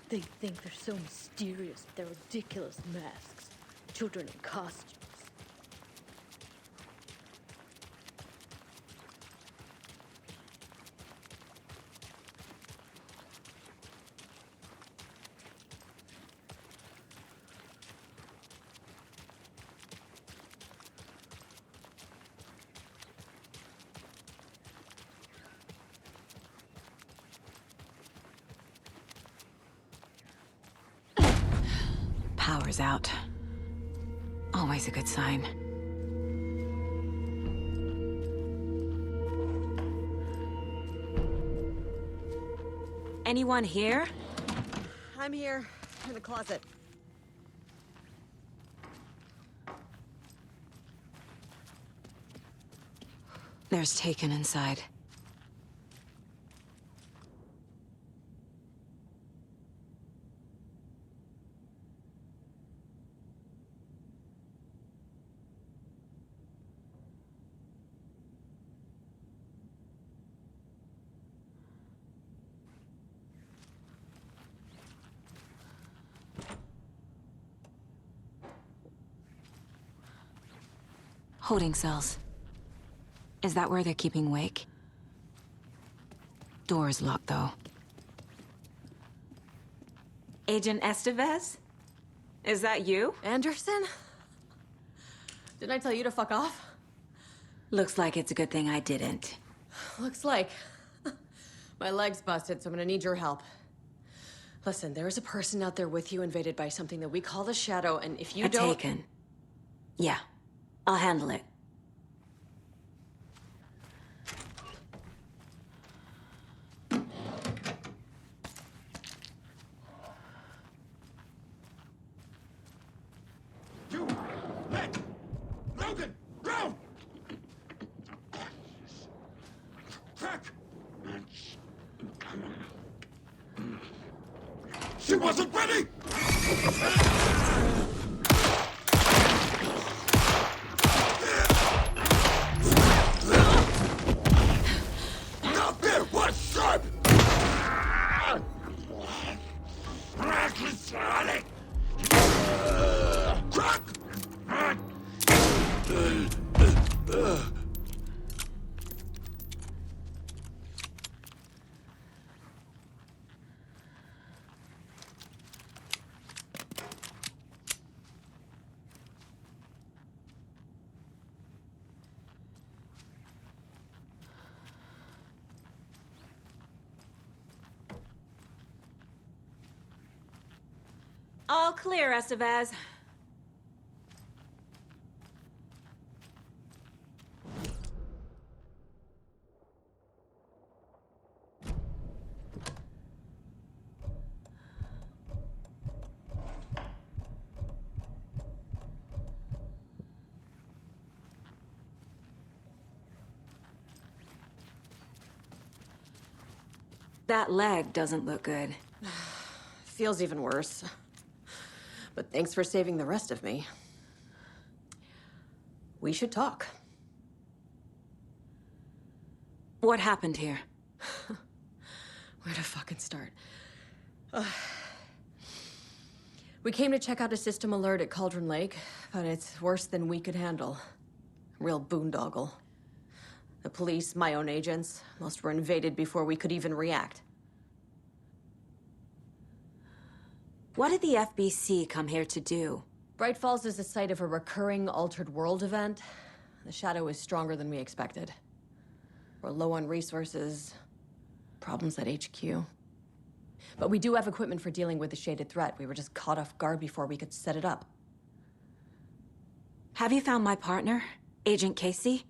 They think they're so mysterious with their ridiculous masks. Children in costumes. Power's out. Always a good sign. Anyone here? I'm here, in the closet. There's Taken inside. Holding cells. Is that where they're keeping Wake? Door's locked, though. Agent Estevez? Is that you? Anderson? Didn't I tell you to fuck off? Looks like it's a good thing I didn't. Looks like. My leg's busted, so I'm gonna need your help. Listen, there is a person out there with you invaded by something that we call the Shadow, and if you don't... Taken. Yeah. I'll handle it. You! Let! Logan! Ground! Crack! She wasn't ready! Not there! What's sharp? Crack! All clear, Estevez. That leg doesn't look good. Feels even worse. But thanks for saving the rest of me. We should talk. What happened here? Where to fucking start? We came to check out a system alert at Cauldron Lake, but it's worse than we could handle. Real boondoggle. The police, my own agents, most were invaded before we could even react. What did the FBC come here to do? Bright Falls is the site of a recurring altered world event. The shadow is stronger than we expected. We're low on resources, problems at HQ. But we do have equipment for dealing with the shaded threat. We were just caught off guard before we could set it up. Have you found my partner, Agent Casey?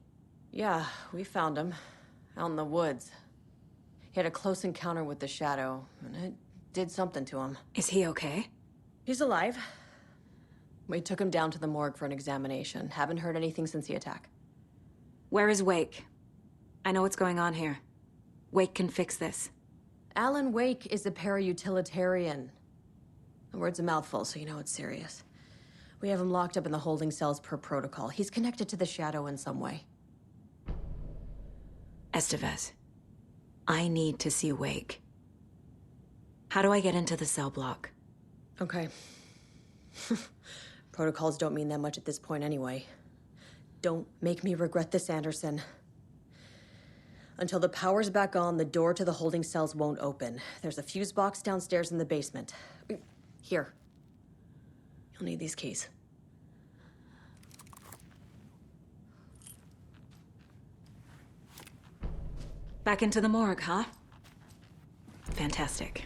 Yeah, we found him. Out in the woods. He had a close encounter with the shadow, and it did something to him. Is he okay? He's alive. We took him down to the morgue for an examination. Haven't heard anything since the attack. Where is Wake? I know what's going on here. Wake can fix this. Alan Wake is a para-utilitarian. The word's a mouthful, so you know it's serious. We have him locked up in the holding cells per protocol. He's connected to the shadow in some way. Estevez, I need to see Wake. How do I get into the cell block? Okay. Protocols don't mean that much at this point anyway. Don't make me regret this, Anderson. Until the power's back on, the door to the holding cells won't open. There's a fuse box downstairs in the basement. Here. You'll need these keys. Back into the morgue, huh? Fantastic.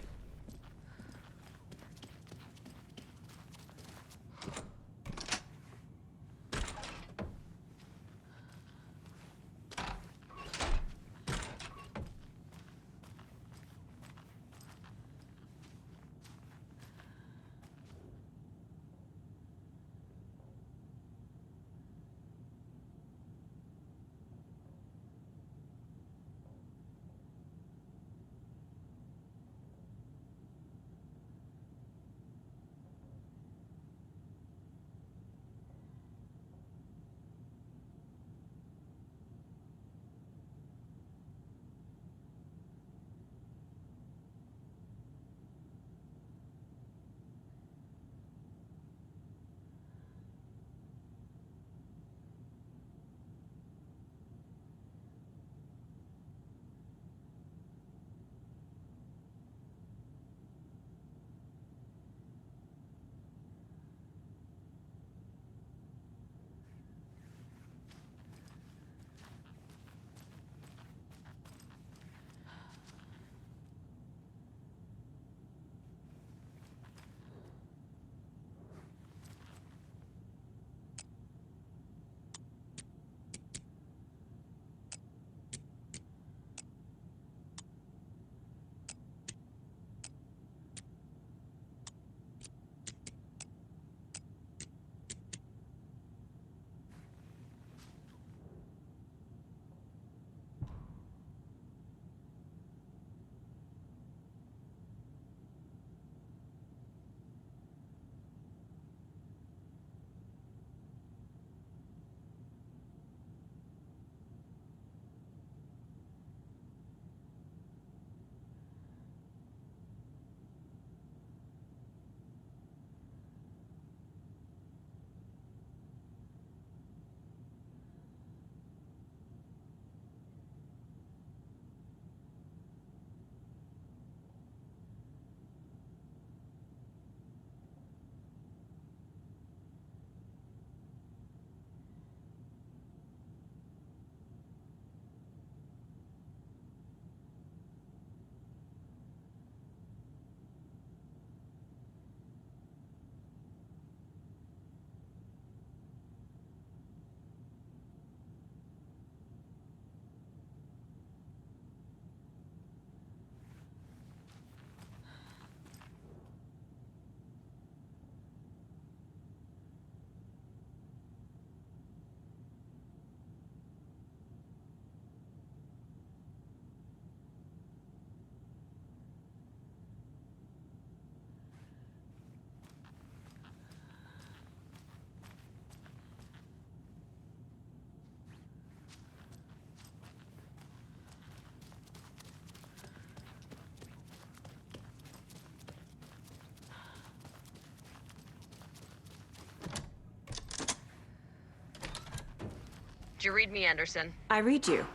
Did you read me, Anderson? I read you.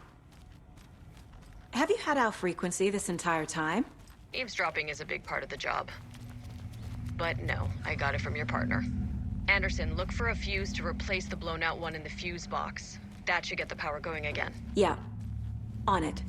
Have you had our frequency this entire time? Eavesdropping is a big part of the job. But no, I got it from your partner. Anderson, look for a fuse to replace the blown out one in the fuse box. That should get the power going again. Yeah. On it.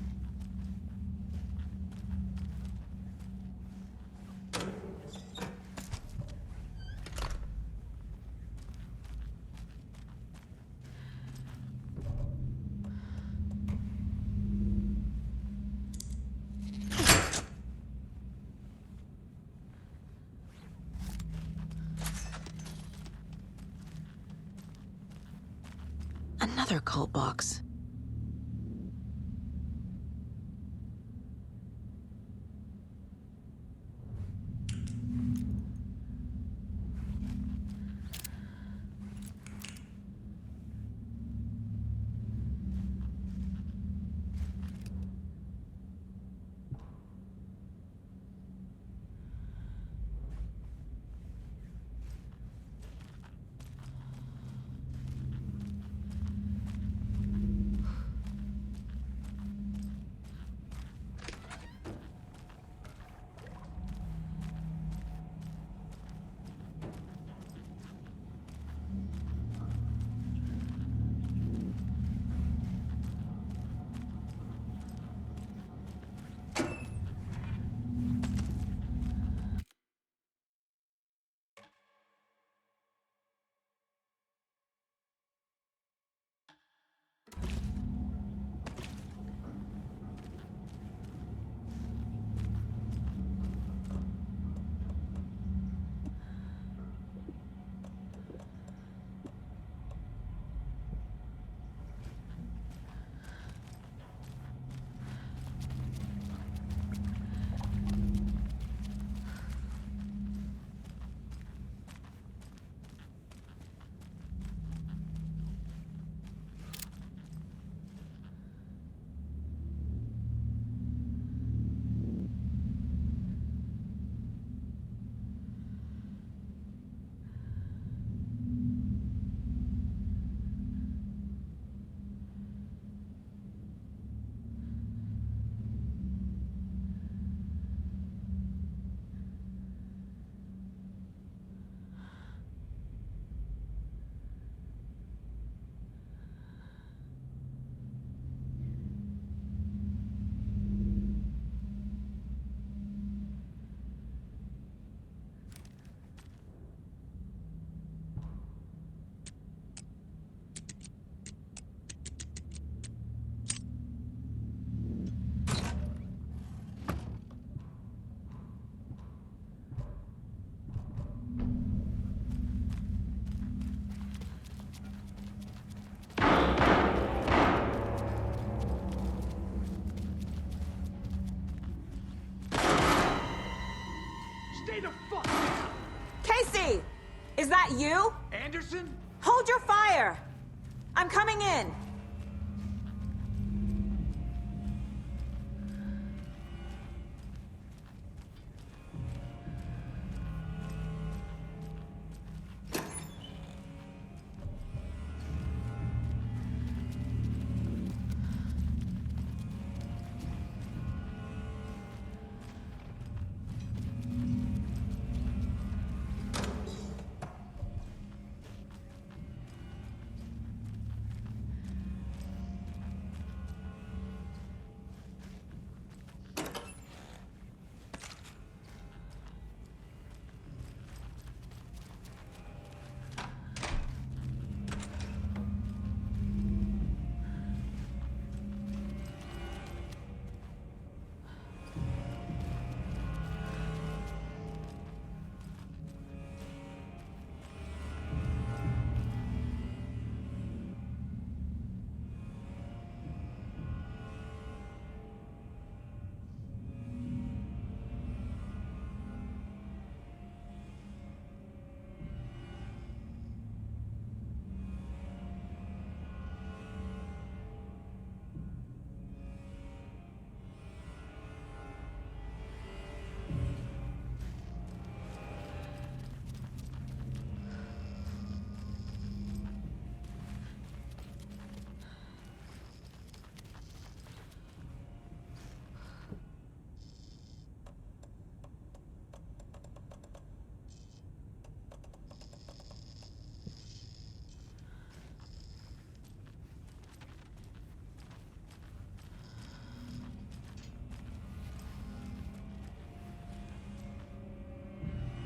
Another cult box. Stay the fuck down! Casey! Is that you? Anderson? Hold your fire! I'm coming in!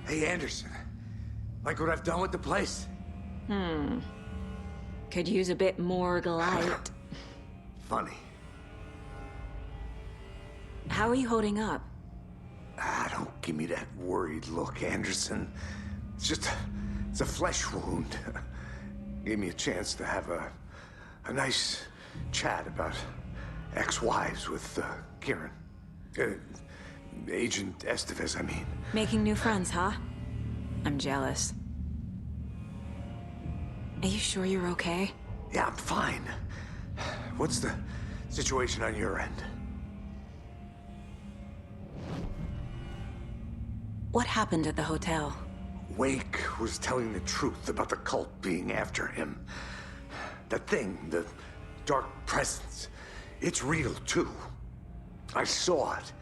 Hey, Anderson. Like what I've done with the place? Could use a bit more light. Funny. How are you holding up? Don't give me that worried look, Anderson. It's a flesh wound. Gave me a chance to have a nice chat about ex-wives with Kieran. Agent Estevez, I mean. Making new friends, huh? I'm jealous. Are you sure you're okay? Yeah, I'm fine. What's the situation on your end? What happened at the hotel? Wake was telling the truth about the cult being after him. That thing, the dark presence, it's real too. I saw it.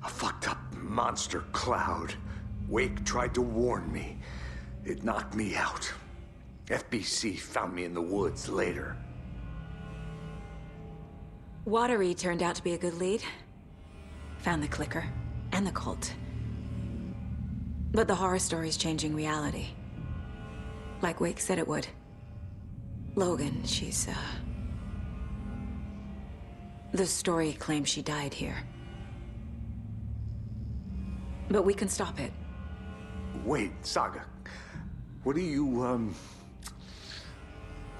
A fucked up monster cloud. Wake tried to warn me. It knocked me out. FBC found me in the woods later. Watery turned out to be a good lead. Found the clicker and the cult. But the horror story's changing reality. Like Wake said it would. Logan, she's, the story claims she died here. But we can stop it. Wait, Saga. What do you,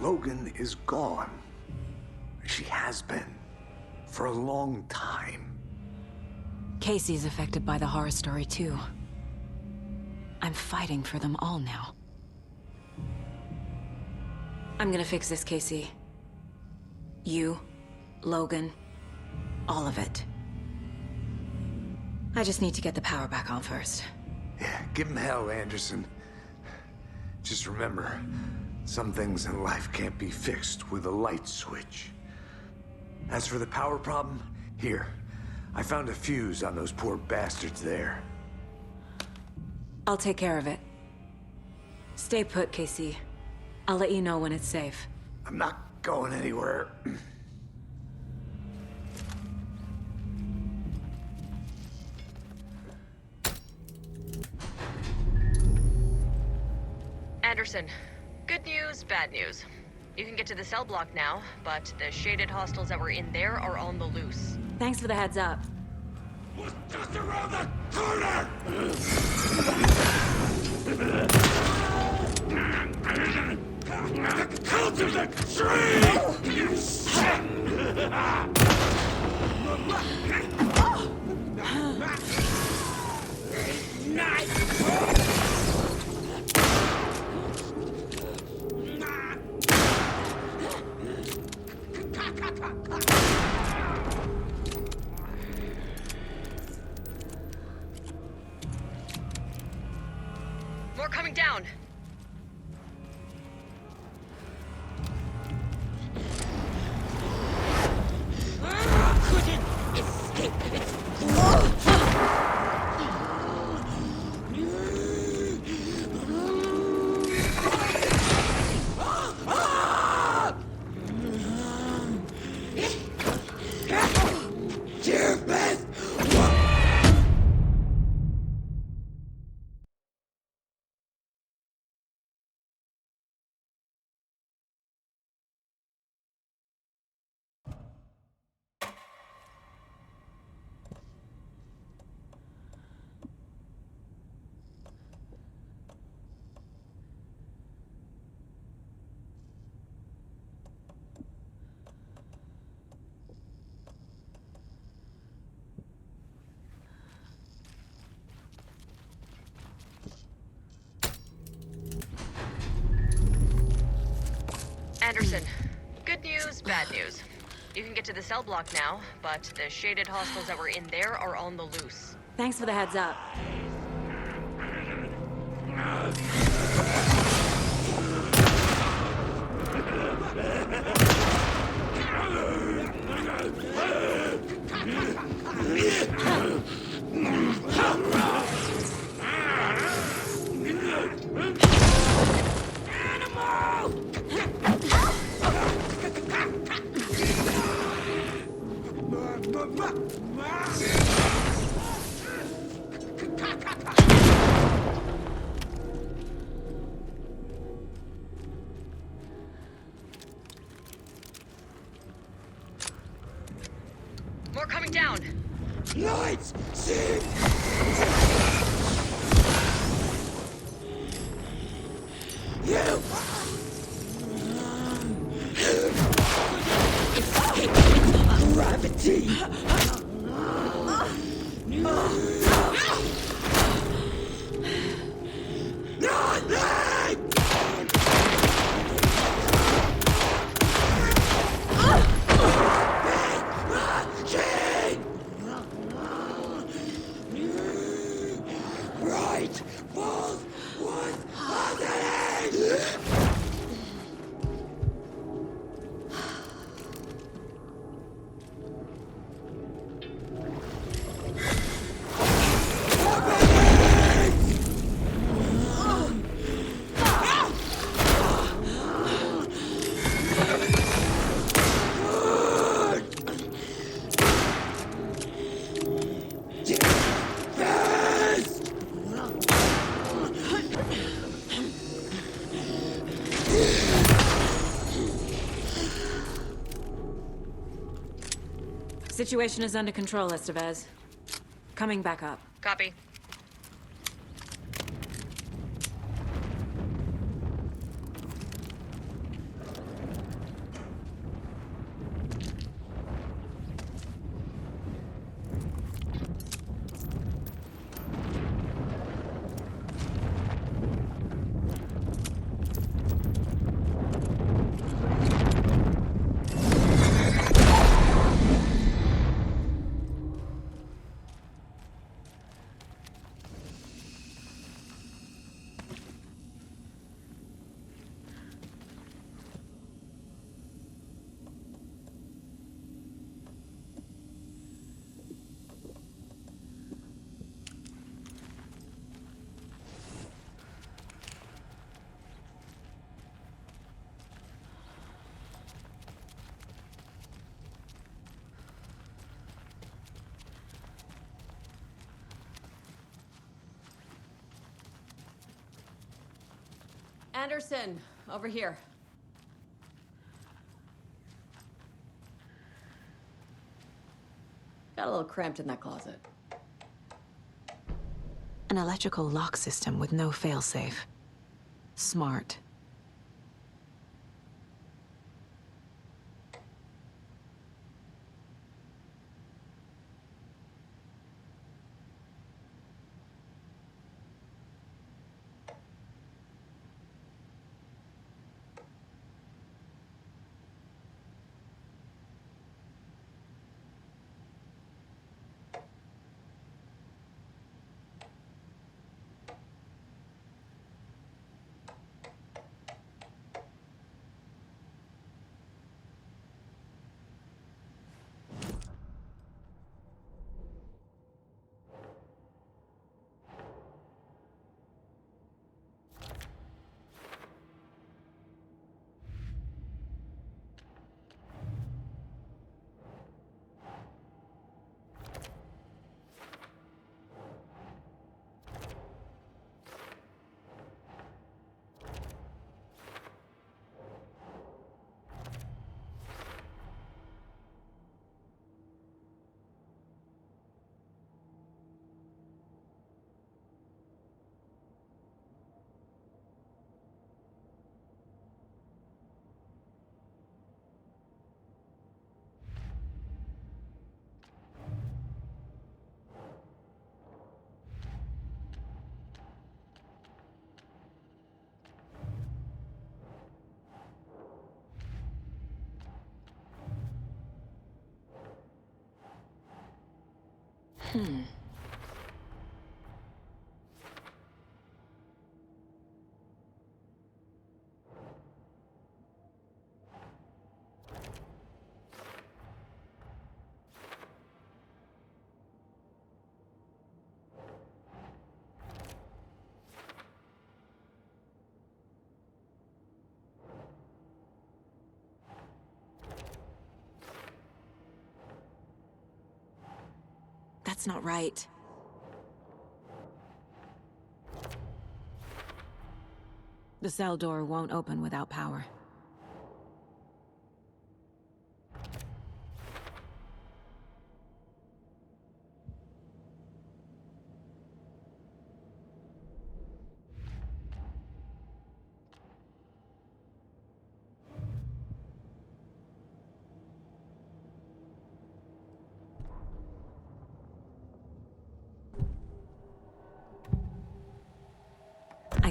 Logan is gone. She has been. For a long time. Casey's affected by the horror story, too. I'm fighting for them all now. I'm gonna fix this, Casey. You, Logan, all of it. I just need to get the power back on first. Yeah, give him hell, Anderson. Just remember, some things in life can't be fixed with a light switch. As for the power problem, here. I found a fuse on those poor bastards there. I'll take care of it. Stay put, Casey. I'll let you know when it's safe. I'm not going anywhere. Anderson, good news, bad news. You can get to the cell block now, but the shaded hostiles that were in there are on the loose. Thanks for the heads up. Was just around the corner! The cult of the tree! You shit! More coming down. Couldn't escape its Anderson, good news, bad news. You can get to the cell block now, but the shaded hostiles that were in there are on the loose. Thanks for the heads up. More coming down. Lights! See! You! Gravity! Right! Both was positive! Situation is under control, Estevez. Coming back up. Copy. Anderson, over here. Got a little cramped in that closet. An electrical lock system with no failsafe. Smart. That's not right. The cell door won't open without power.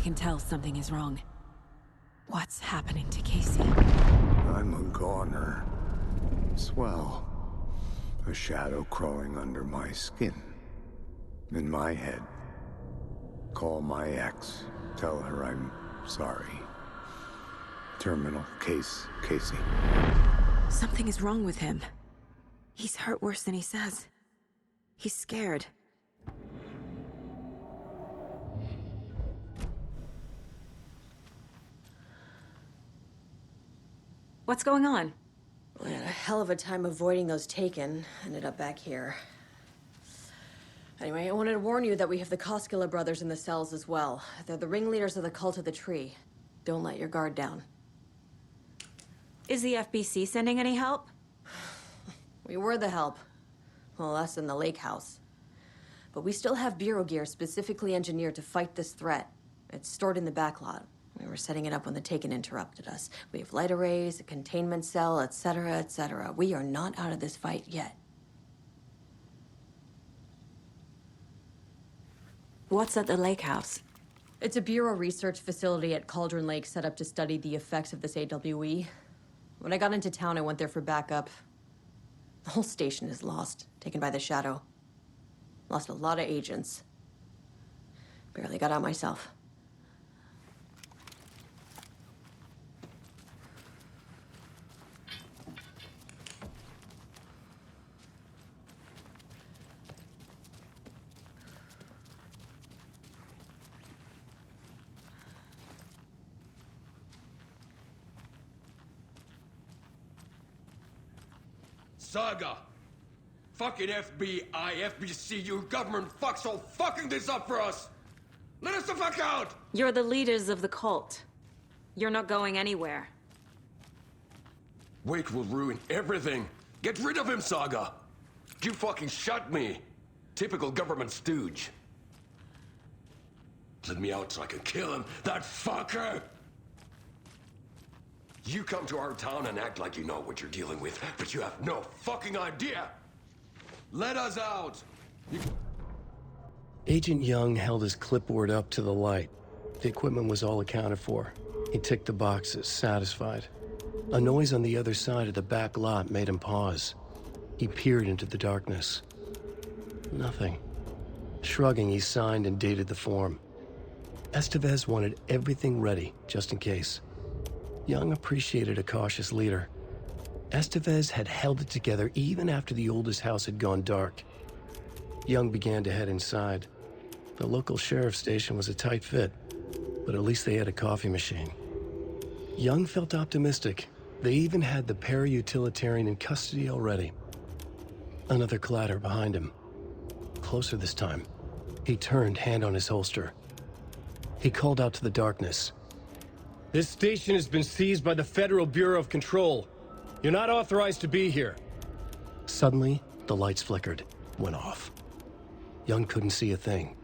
can tell something is wrong. What's happening to Casey? I'm a goner. Swell. A shadow crawling under my skin. In my head. Call my ex. Tell her I'm sorry. Terminal case, Casey. Something is wrong with him. He's hurt worse than he says. He's scared. What's going on? We had a hell of a time avoiding those taken. Ended up back here. Anyway, I wanted to warn you that we have the Koskela brothers in the cells as well. They're the ringleaders of the cult of the tree. Don't let your guard down. Is the FBC sending any help? We were the help. Well, us in the lake house. But we still have Bureau gear specifically engineered to fight this threat. It's stored in the back lot. We were setting it up when the Taken interrupted us. We have light arrays, a containment cell, etc., etc. We are not out of this fight yet. What's at the lake house? It's a Bureau research facility at Cauldron Lake set up to study the effects of this AWE. When I got into town, I went there for backup. The whole station is lost, taken by the shadow. Lost a lot of agents. Barely got out myself. Saga! Fucking FBI, FBC, your government fucks all fucking this up for us! Let us the fuck out! You're the leaders of the cult. You're not going anywhere. Wake will ruin everything. Get rid of him, Saga! You fucking shot me! Typical government stooge. Let me out so I can kill him, that fucker! You come to our town and act like you know what you're dealing with, but you have no fucking idea! Let us out! Agent Young held his clipboard up to the light. The equipment was all accounted for. He ticked the boxes, satisfied. A noise on the other side of the back lot made him pause. He peered into the darkness. Nothing. Shrugging, he signed and dated the form. Estevez wanted everything ready, just in case. Young appreciated a cautious leader. Estevez had held it together even after the oldest house had gone dark. Young began to head inside. The local sheriff's station was a tight fit, but at least they had a coffee machine. Young felt optimistic. They even had the para-utilitarian in custody already. Another clatter behind him. Closer this time. He turned, hand on his holster. He called out to the darkness. This station has been seized by the Federal Bureau of Control. You're not authorized to be here. Suddenly, the lights flickered, went off. Young couldn't see a thing.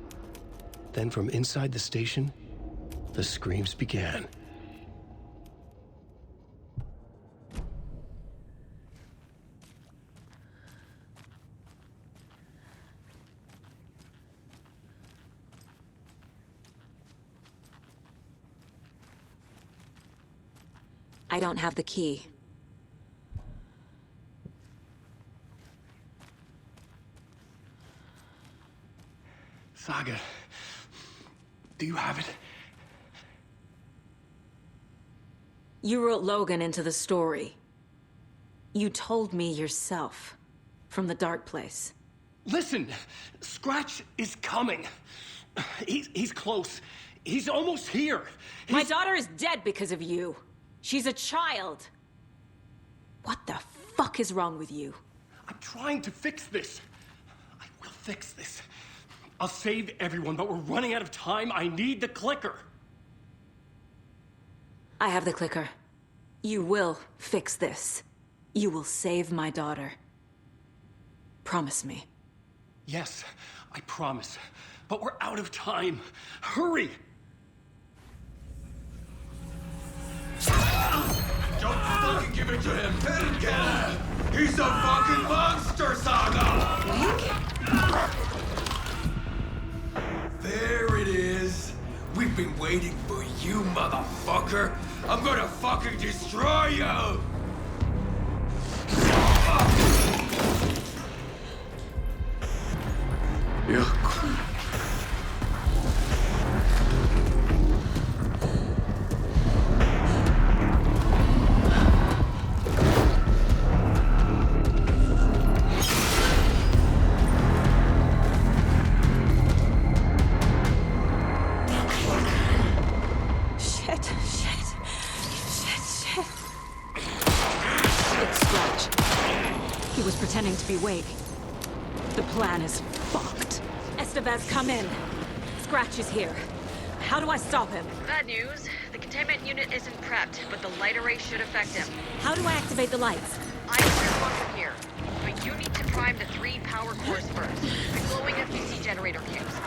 Then from inside the station, the screams began. I don't have the key. Saga, do you have it? You wrote Logan into the story. You told me yourself. From the dark place. Listen, Scratch is coming. He's close. He's almost here. My daughter is dead because of you. She's a child. What the fuck is wrong with you? I'm trying to fix this. I will fix this. I'll save everyone, but we're running out of time. I need the clicker. I have the clicker. You will fix this. You will save my daughter. Promise me. Yes, I promise. But we're out of time. Hurry! Don't fucking give it to him! Let him get him! He's a fucking monster, Saga! There it is! We We've been waiting for you, motherfucker! I'm gonna fucking destroy you! Pretending to be Wake. The plan is fucked. Estevez, come in. Scratch is here. How do I stop him? Bad news. The containment unit isn't prepped, but the light array should affect him. How do I activate the lights? I can turn one from here, but you need to prime the 3 power cores first. The glowing FBC generator fuse.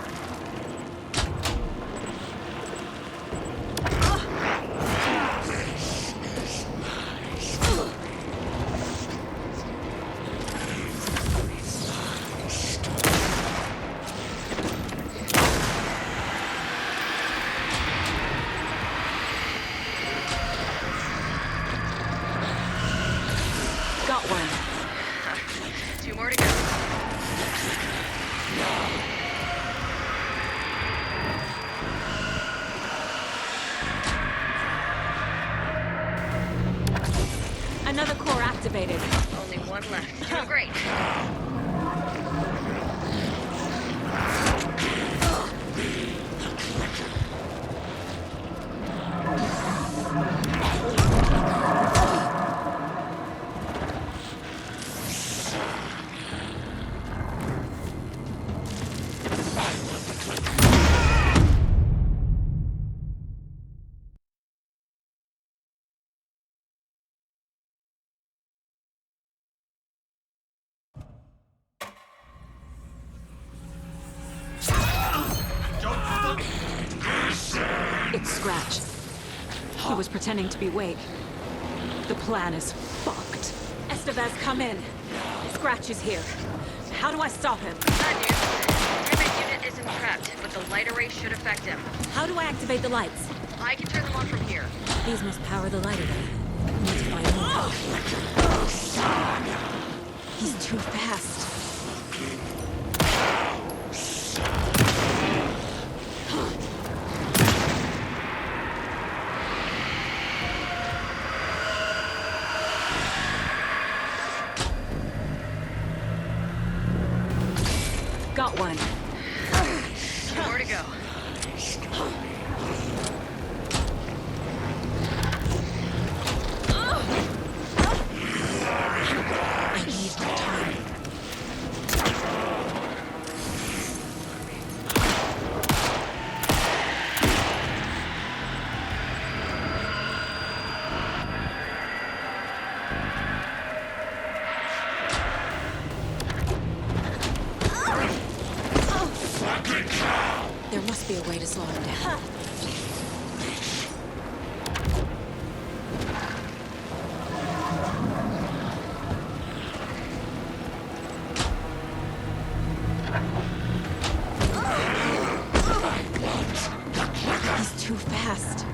Another core activated. Only one left. Doing great. It's Scratch. He was pretending to be Wake. The plan is fucked. Estevez, come in. Scratch is here. How do I stop him? Bad news. The containment unit isn't prepped, but the light array should affect him. How do I activate the lights? I can turn them on from here. These must power the light array. Need to find more. He's too fast. Got one. More to go. I need more time. There must be a way to slow him down. He's too fast.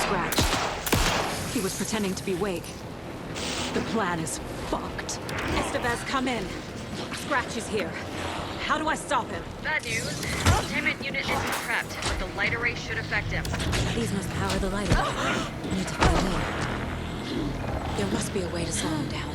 Scratch. He was pretending to be Wake. The plan is fucked. Estevez, come in. Scratch is here. How do I stop him? Bad news. The containment unit isn't prepped, but the light array should affect him. These must power the light array. Need to find more. There must be a way to slow him down.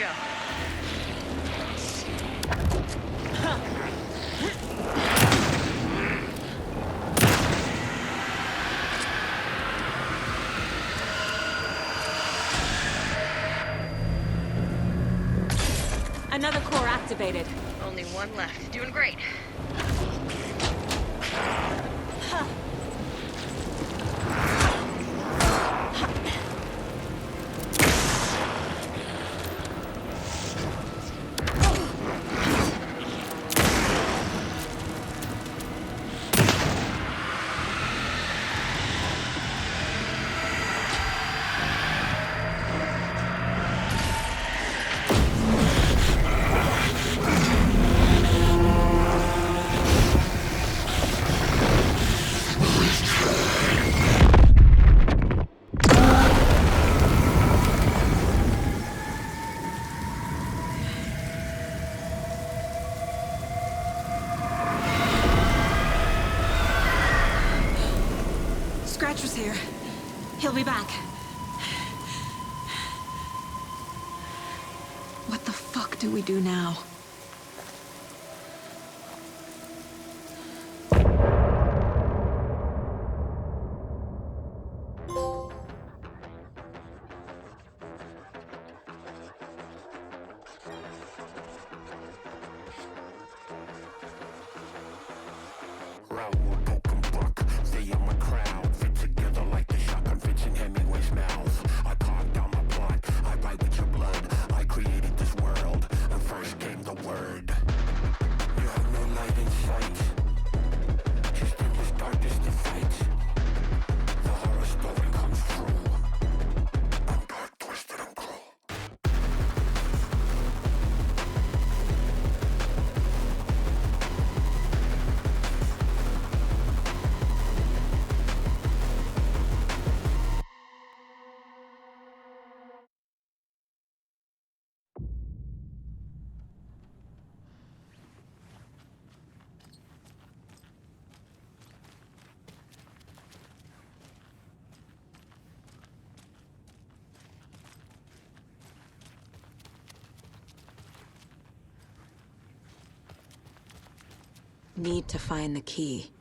go. Another core activated. Only one left. Doing great. Scratcher's here. He'll be back. What the fuck do we do now? Need to find the key.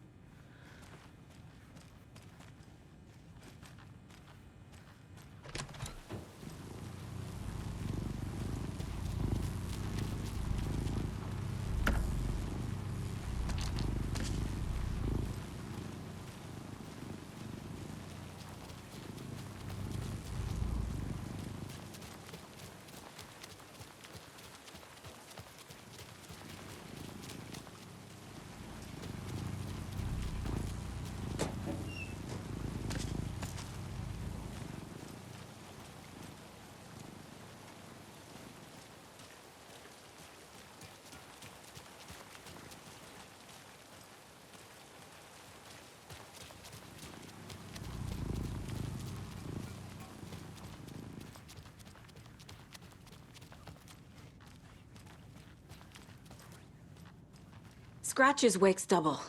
Scratch's wake's double.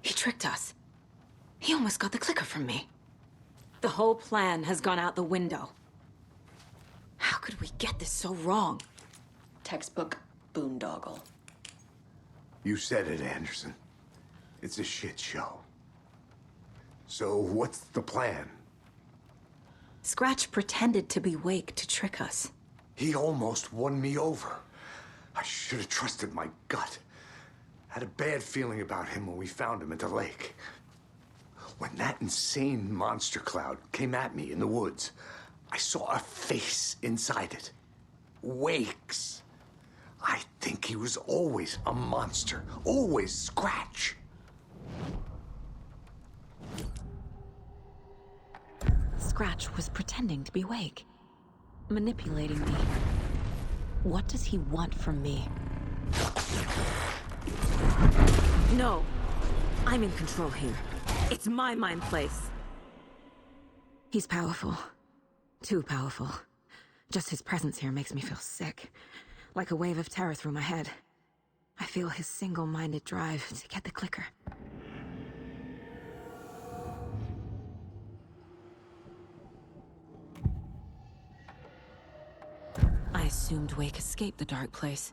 He tricked us. He almost got the clicker from me. The whole plan has gone out the window. How could we get this so wrong? Textbook boondoggle. You said it, Anderson. It's a shit show. So what's the plan? Scratch pretended to be Wake to trick us. He almost won me over. I should have trusted my gut. Had a bad feeling about him when we found him at the lake. When that insane monster cloud came at me in the woods, I saw a face inside it. Wake's. I think he was always a monster. Always Scratch. Scratch was pretending to be Wake. Manipulating me. What does he want from me? No. I'm in control here. It's my mind place. He's powerful. Too powerful. Just his presence here makes me feel sick. Like a wave of terror through my head. I feel his single-minded drive to get the clicker. I assumed Wake escaped the dark place.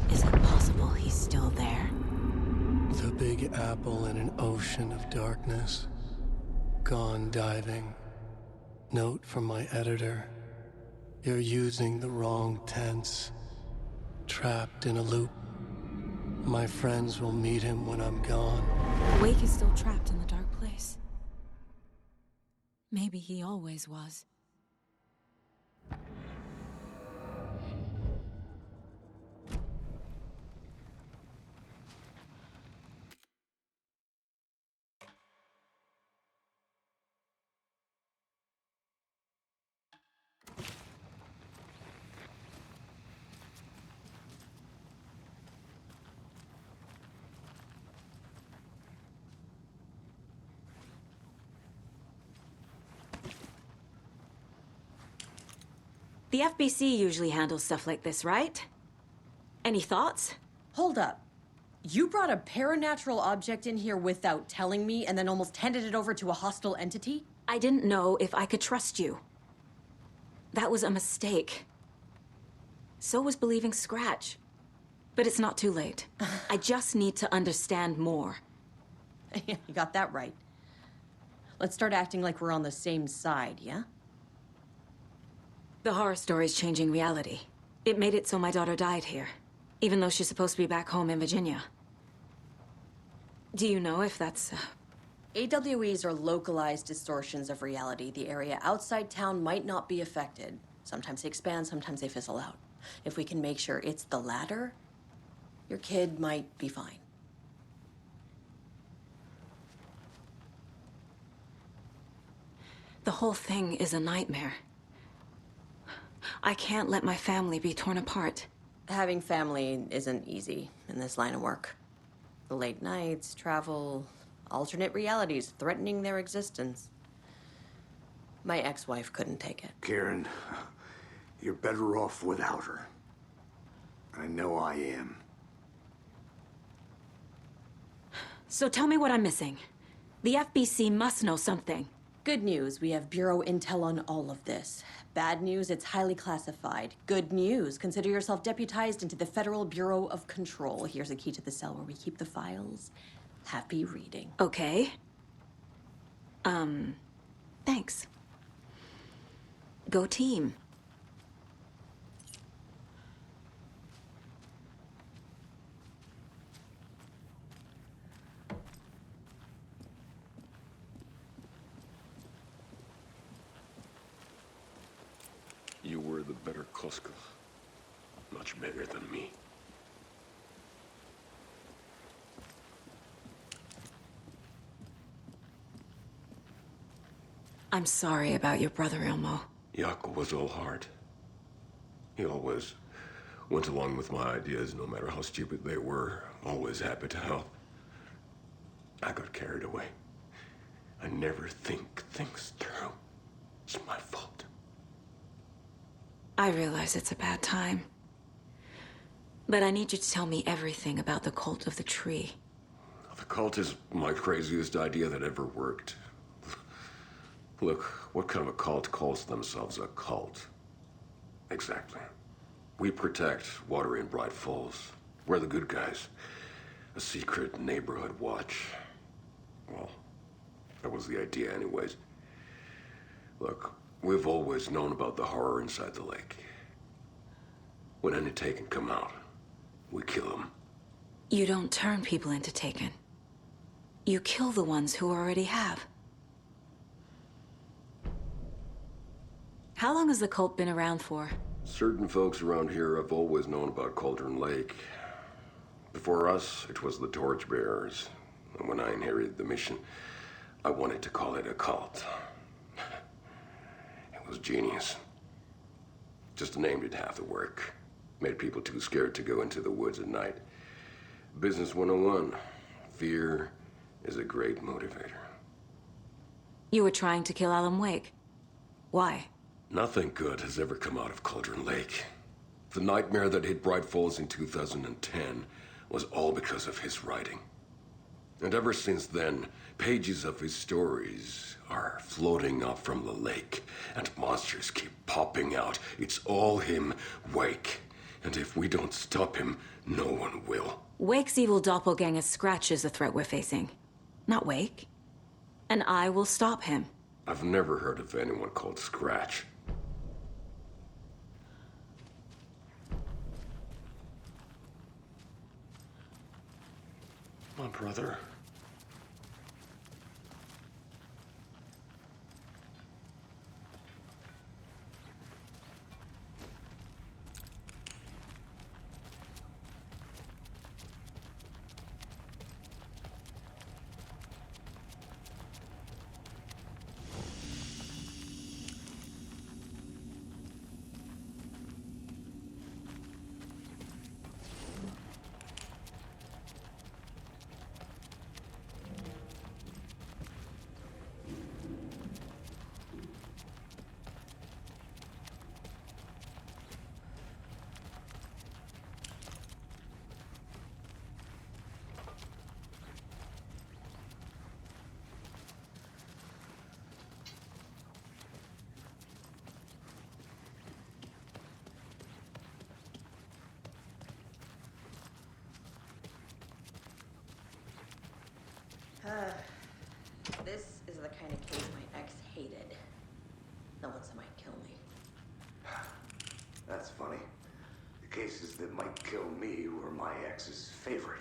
Is it possible he's still there? The Big Apple in an ocean of darkness. Gone diving. Note from my editor. You're using the wrong tense. Trapped in a loop. My friends will meet him when I'm gone. Wake is still trapped in the dark place. Maybe he always was. The FBC usually handles stuff like this, right? Any thoughts? Hold up. You brought a paranatural object in here without telling me and then almost handed it over to a hostile entity? I didn't know if I could trust you. That was a mistake. So was believing Scratch. But it's not too late. I just need to understand more. You got that right. Let's start acting like we're on the same side, yeah? The horror story's changing reality. It made it so my daughter died here, even though she's supposed to be back home in Virginia. Do you know if that's... AWEs are localized distortions of reality. The area outside town might not be affected. Sometimes they expand, sometimes they fizzle out. If we can make sure it's the latter, your kid might be fine. The whole thing is a nightmare. I can't let my family be torn apart. Having family isn't easy in this line of work. The late nights, travel, alternate realities threatening their existence. My ex-wife couldn't take it. Karen, you're better off without her. I know I am. So tell me what I'm missing. The FBC must know something. Good news, we have Bureau intel on all of this. Bad news, it's highly classified. Good news, consider yourself deputized into the Federal Bureau of Control. Here's a key to the cell where we keep the files. Happy reading. Okay. Thanks. Go team. You were the better Koska. Much better than me. I'm sorry about your brother, Ilmo. Jaakko was all heart. He always went along with my ideas, no matter how stupid they were. Always happy to help. I got carried away. I never think things through. It's my fault. I realize it's a bad time. But I need you to tell me everything about the cult of the tree. The cult is my craziest idea that ever worked. Look, what kind of a cult calls themselves a cult? Exactly. We protect water in Bright Falls. We're the good guys. A secret neighborhood watch. Well, that was the idea anyways. Look, we've always known about the horror inside the lake. When any Taken come out, we kill them. You don't turn people into Taken. You kill the ones who already have. How long has the cult been around for? Certain folks around here have always known about Cauldron Lake. Before us, it was the Torchbearers. And when I inherited the mission, I wanted to call it a cult. It was genius. Just the name did half the work. Made people too scared to go into the woods at night. Business 101. Fear is a great motivator. You were trying to kill Alan Wake. Why? Nothing good has ever come out of Cauldron Lake. The nightmare that hit Bright Falls in 2010 was all because of his writing. And ever since then, pages of his stories are floating up from the lake, and monsters keep popping out. It's all him, Wake. And if we don't stop him, no one will. Wake's evil doppelganger Scratch is the threat we're facing, not Wake. And I will stop him. I've never heard of anyone called Scratch. My brother. This is the kind of case my ex hated. The ones that might kill me. That's funny. The cases that might kill me were my ex's favorite.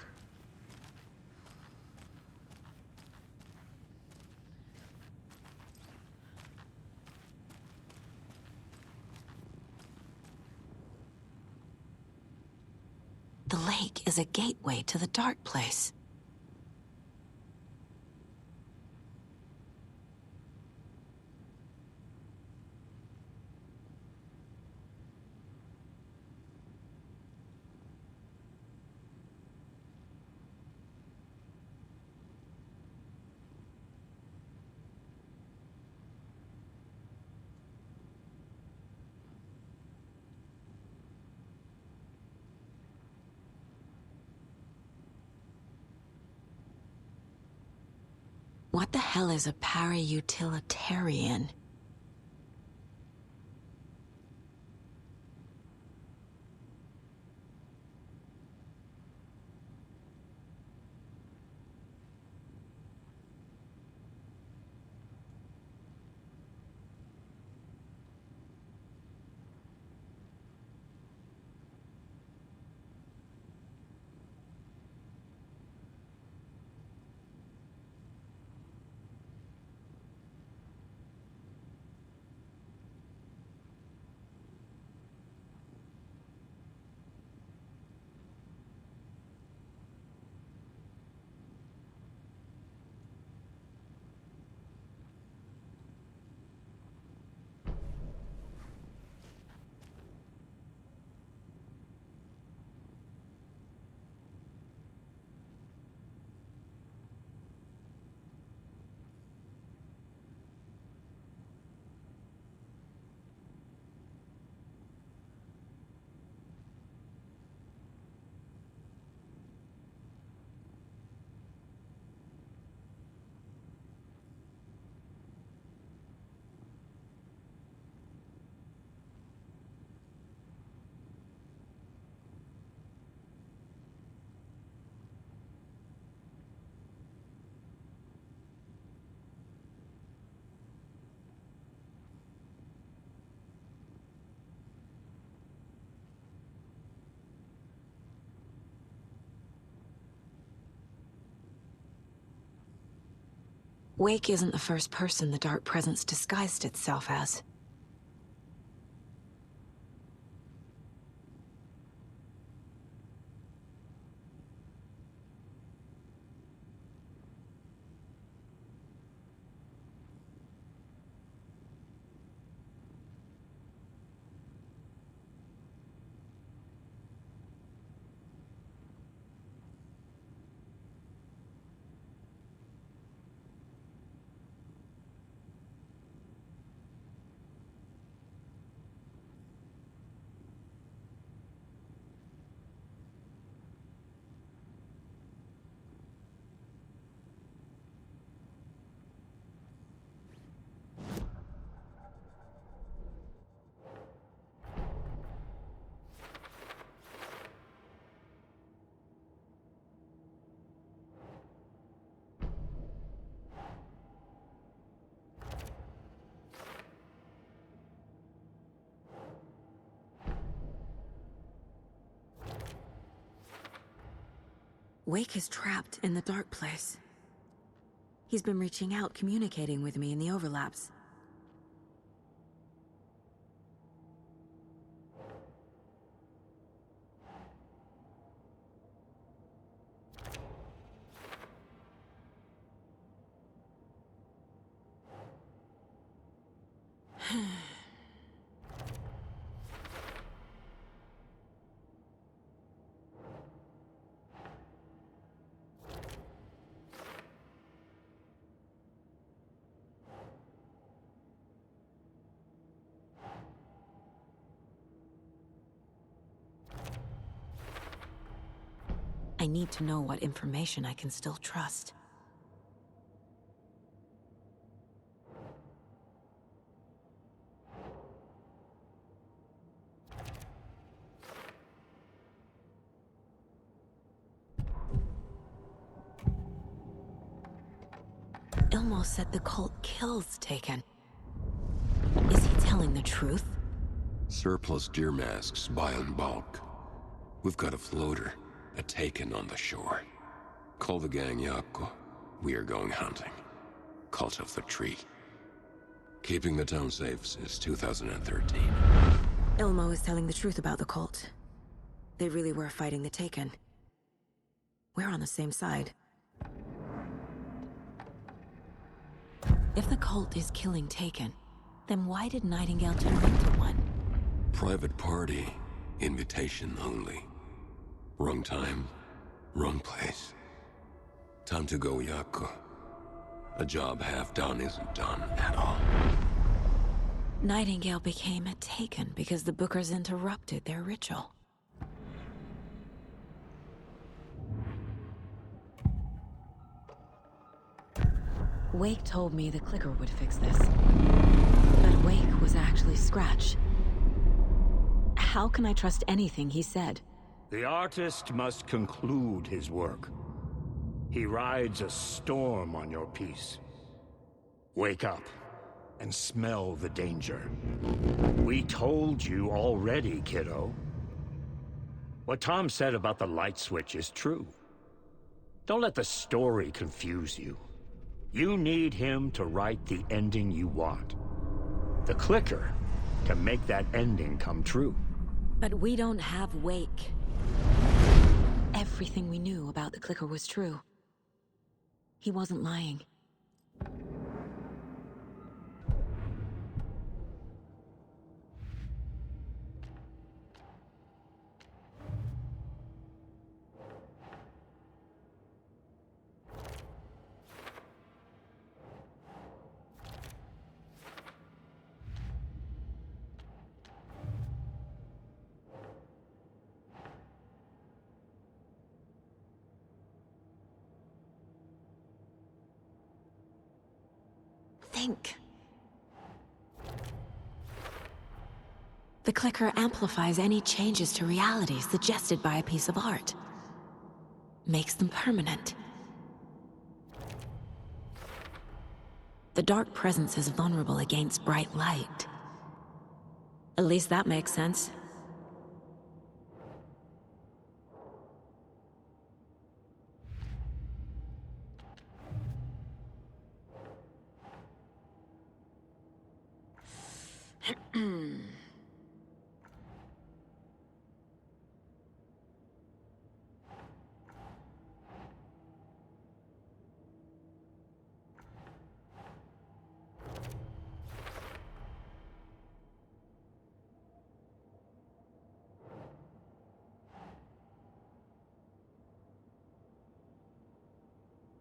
The lake is a gateway to the dark place. What the hell is a para-utilitarian? Wake isn't the first person the dark presence disguised itself as. Wake is trapped in the dark place. He's been reaching out, communicating with me in the overlaps. I need to know what information I can still trust. Ilmo said the cult kills Taken. Is he telling the truth? Surplus deer masks buy in bulk. We've got a floater, a Taken on the shore. Call the gang Yako. We are going hunting. Cult of the Tree. Keeping the town safe since 2013. Ilmo is telling the truth about the cult. They really were fighting the Taken. We're on the same side. If the cult is killing Taken, then why did Nightingale turn into one? Private party. Invitation only. Wrong time, wrong place. Time to go, Yako. A job half done isn't done at all. Nightingale became a Taken because the Bookers interrupted their ritual. Wake told me the clicker would fix this. But Wake was actually Scratch. How can I trust anything he said? The artist must conclude his work. He rides a storm on your peace. Wake up and smell the danger. We told you already, kiddo. What Tom said about the light switch is true. Don't let the story confuse you. You need him to write the ending you want. The clicker can make that ending come true. But we don't have Wake. Everything we knew about the clicker was true. He wasn't lying. Think. The clicker amplifies any changes to reality suggested by a piece of art. Makes them permanent. The dark presence is vulnerable against bright light. At least that makes sense.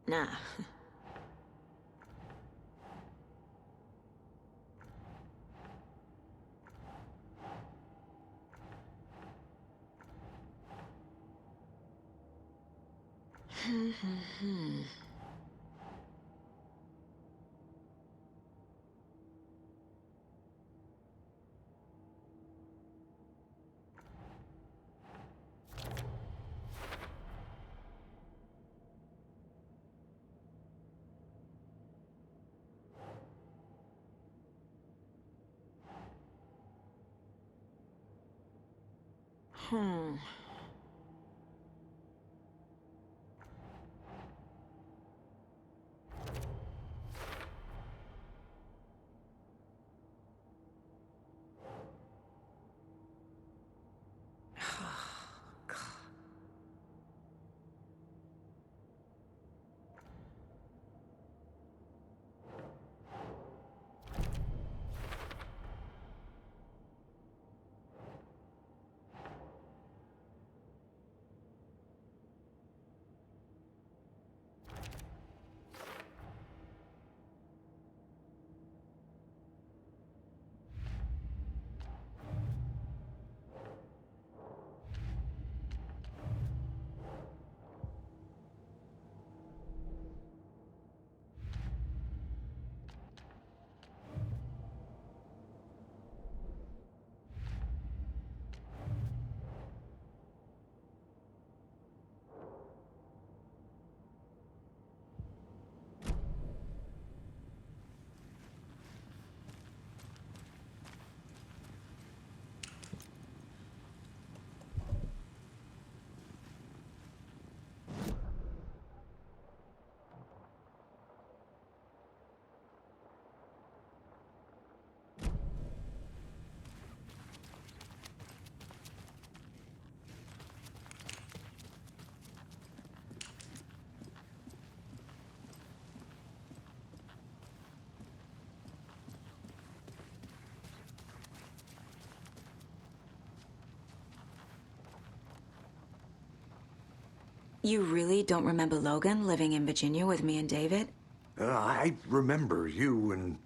Nah. You really don't remember Logan living in Virginia with me and David? I remember you and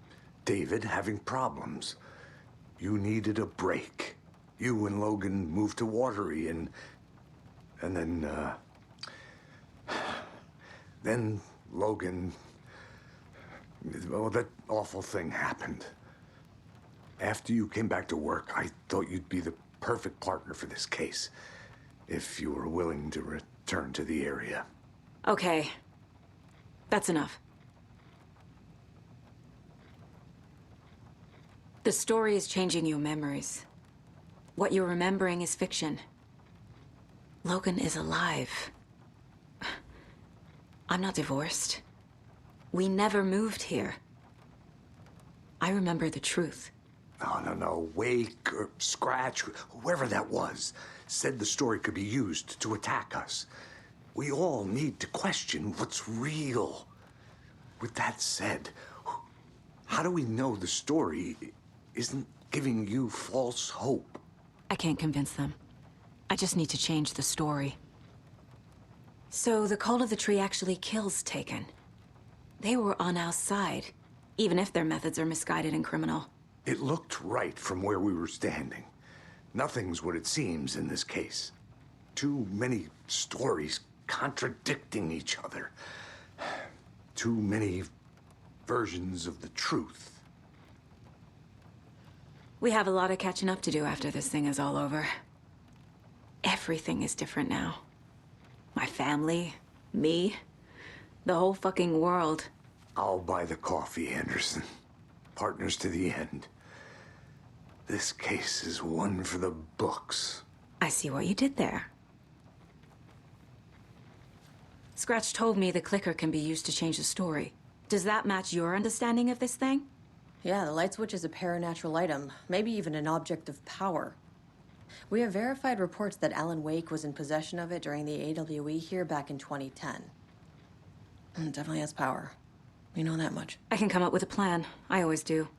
David having problems. You needed a break. You and Logan moved to Watery and then Logan, well, that awful thing happened. After you came back to work, I thought you'd be the perfect partner for this case, if you were willing to return to the area. Okay. That's enough. The story is changing your memories. What you're remembering is fiction. Logan is alive. I'm not divorced. We never moved here. I remember the truth. No. Wake or Scratch, whoever that was, said the story could be used to attack us. We all need to question what's real. With that said, how do we know the story isn't giving you false hope? I can't convince them. I just need to change the story. So the Cult of the Tree actually kills Taken. They were on our side, even if their methods are misguided and criminal. It looked right from where we were standing. Nothing's what it seems in this case. Too many stories contradicting each other. Too many versions of the truth. We have a lot of catching up to do after this thing is all over. Everything is different now. My family, me, the whole fucking world. I'll buy the coffee, Anderson. Partners to the end. This case is one for the books. I see what you did there. Scratch told me the clicker can be used to change the story. Does that match your understanding of this thing? Yeah, the light switch is a paranatural item, maybe even an object of power. We have verified reports that Alan Wake was in possession of it during the AWE here back in 2010. It definitely has power. We know that much. I can come up with a plan. I always do.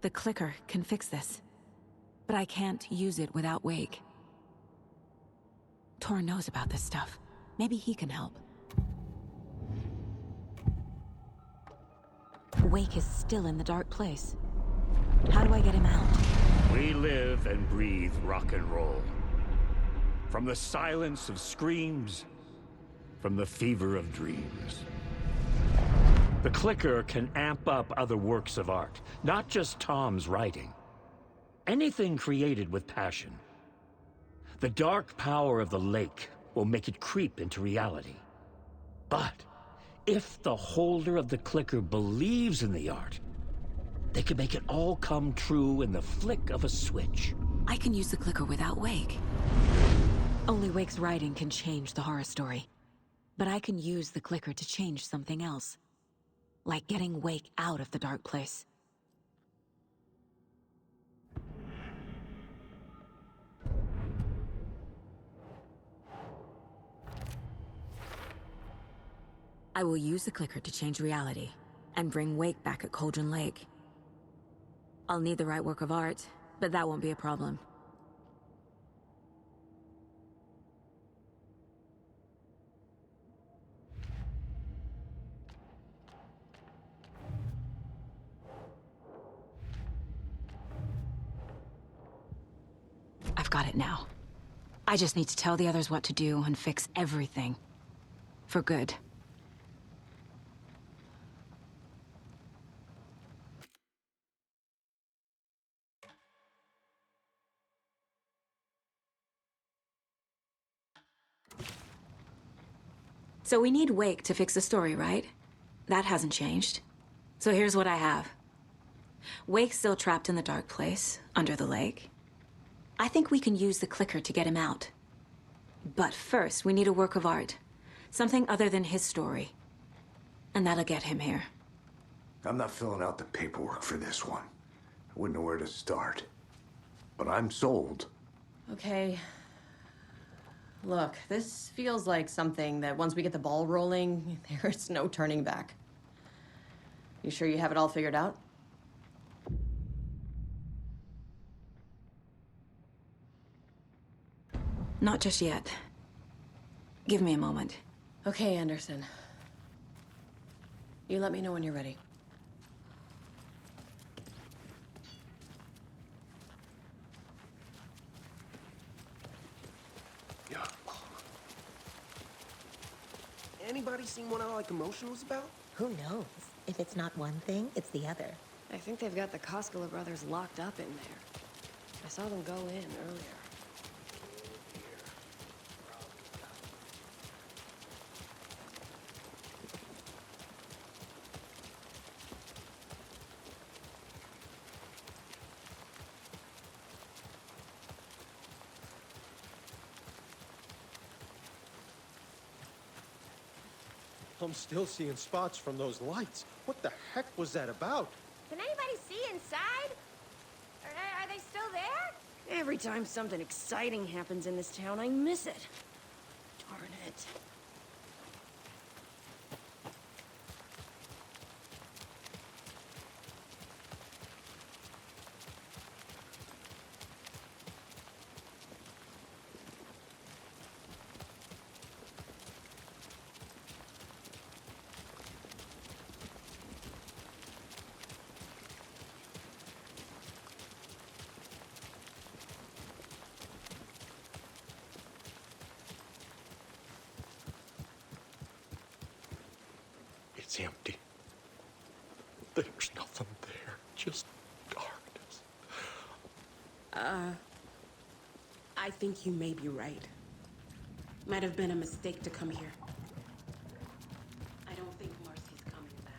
The clicker can fix this, but I can't use it without Wake. Tor knows about this stuff. Maybe he can help. Wake is still in the dark place. How do I get him out? We live and breathe rock and roll. From the silence of screams, from the fever of dreams. The clicker can amp up other works of art, not just Tom's writing. Anything created with passion. The dark power of the lake will make it creep into reality. But if the holder of the clicker believes in the art, they can make it all come true in the flick of a switch. I can use the clicker without Wake. Only Wake's writing can change the horror story. But I can use the clicker to change something else. Like getting Wake out of the dark place. I will use the clicker to change reality, and bring Wake back at Cauldron Lake. I'll need the right work of art, but that won't be a problem. I've got it now. I just need to tell the others what to do and fix everything. For good. So we need Wake to fix the story, right? That hasn't changed. So here's what I have. Wake's still trapped in the dark place, under the lake. I think we can use the clicker to get him out. But first, we need a work of art. Something other than his story. And that'll get him here. I'm not filling out the paperwork for this one. I wouldn't know where to start. But I'm sold. Okay. Look, this feels like something that once we get the ball rolling, there's no turning back. You sure you have it all figured out? Not just yet. Give me a moment. Okay, Anderson. You let me know when you're ready. Anybody seen what All That Commotion was about? Who knows? If it's not one thing, it's the other. I think they've got the Koskela brothers locked up in there. I saw them go in earlier. I'm still seeing spots from those lights. What the heck was that about? Can anybody see inside? Are they still there? Every time something exciting happens in this town, I miss it. Darn it. It's empty. There's nothing there, just darkness. I think you may be right. Might have been a mistake to come here. I don't think Marcy's coming back.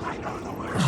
I don't know where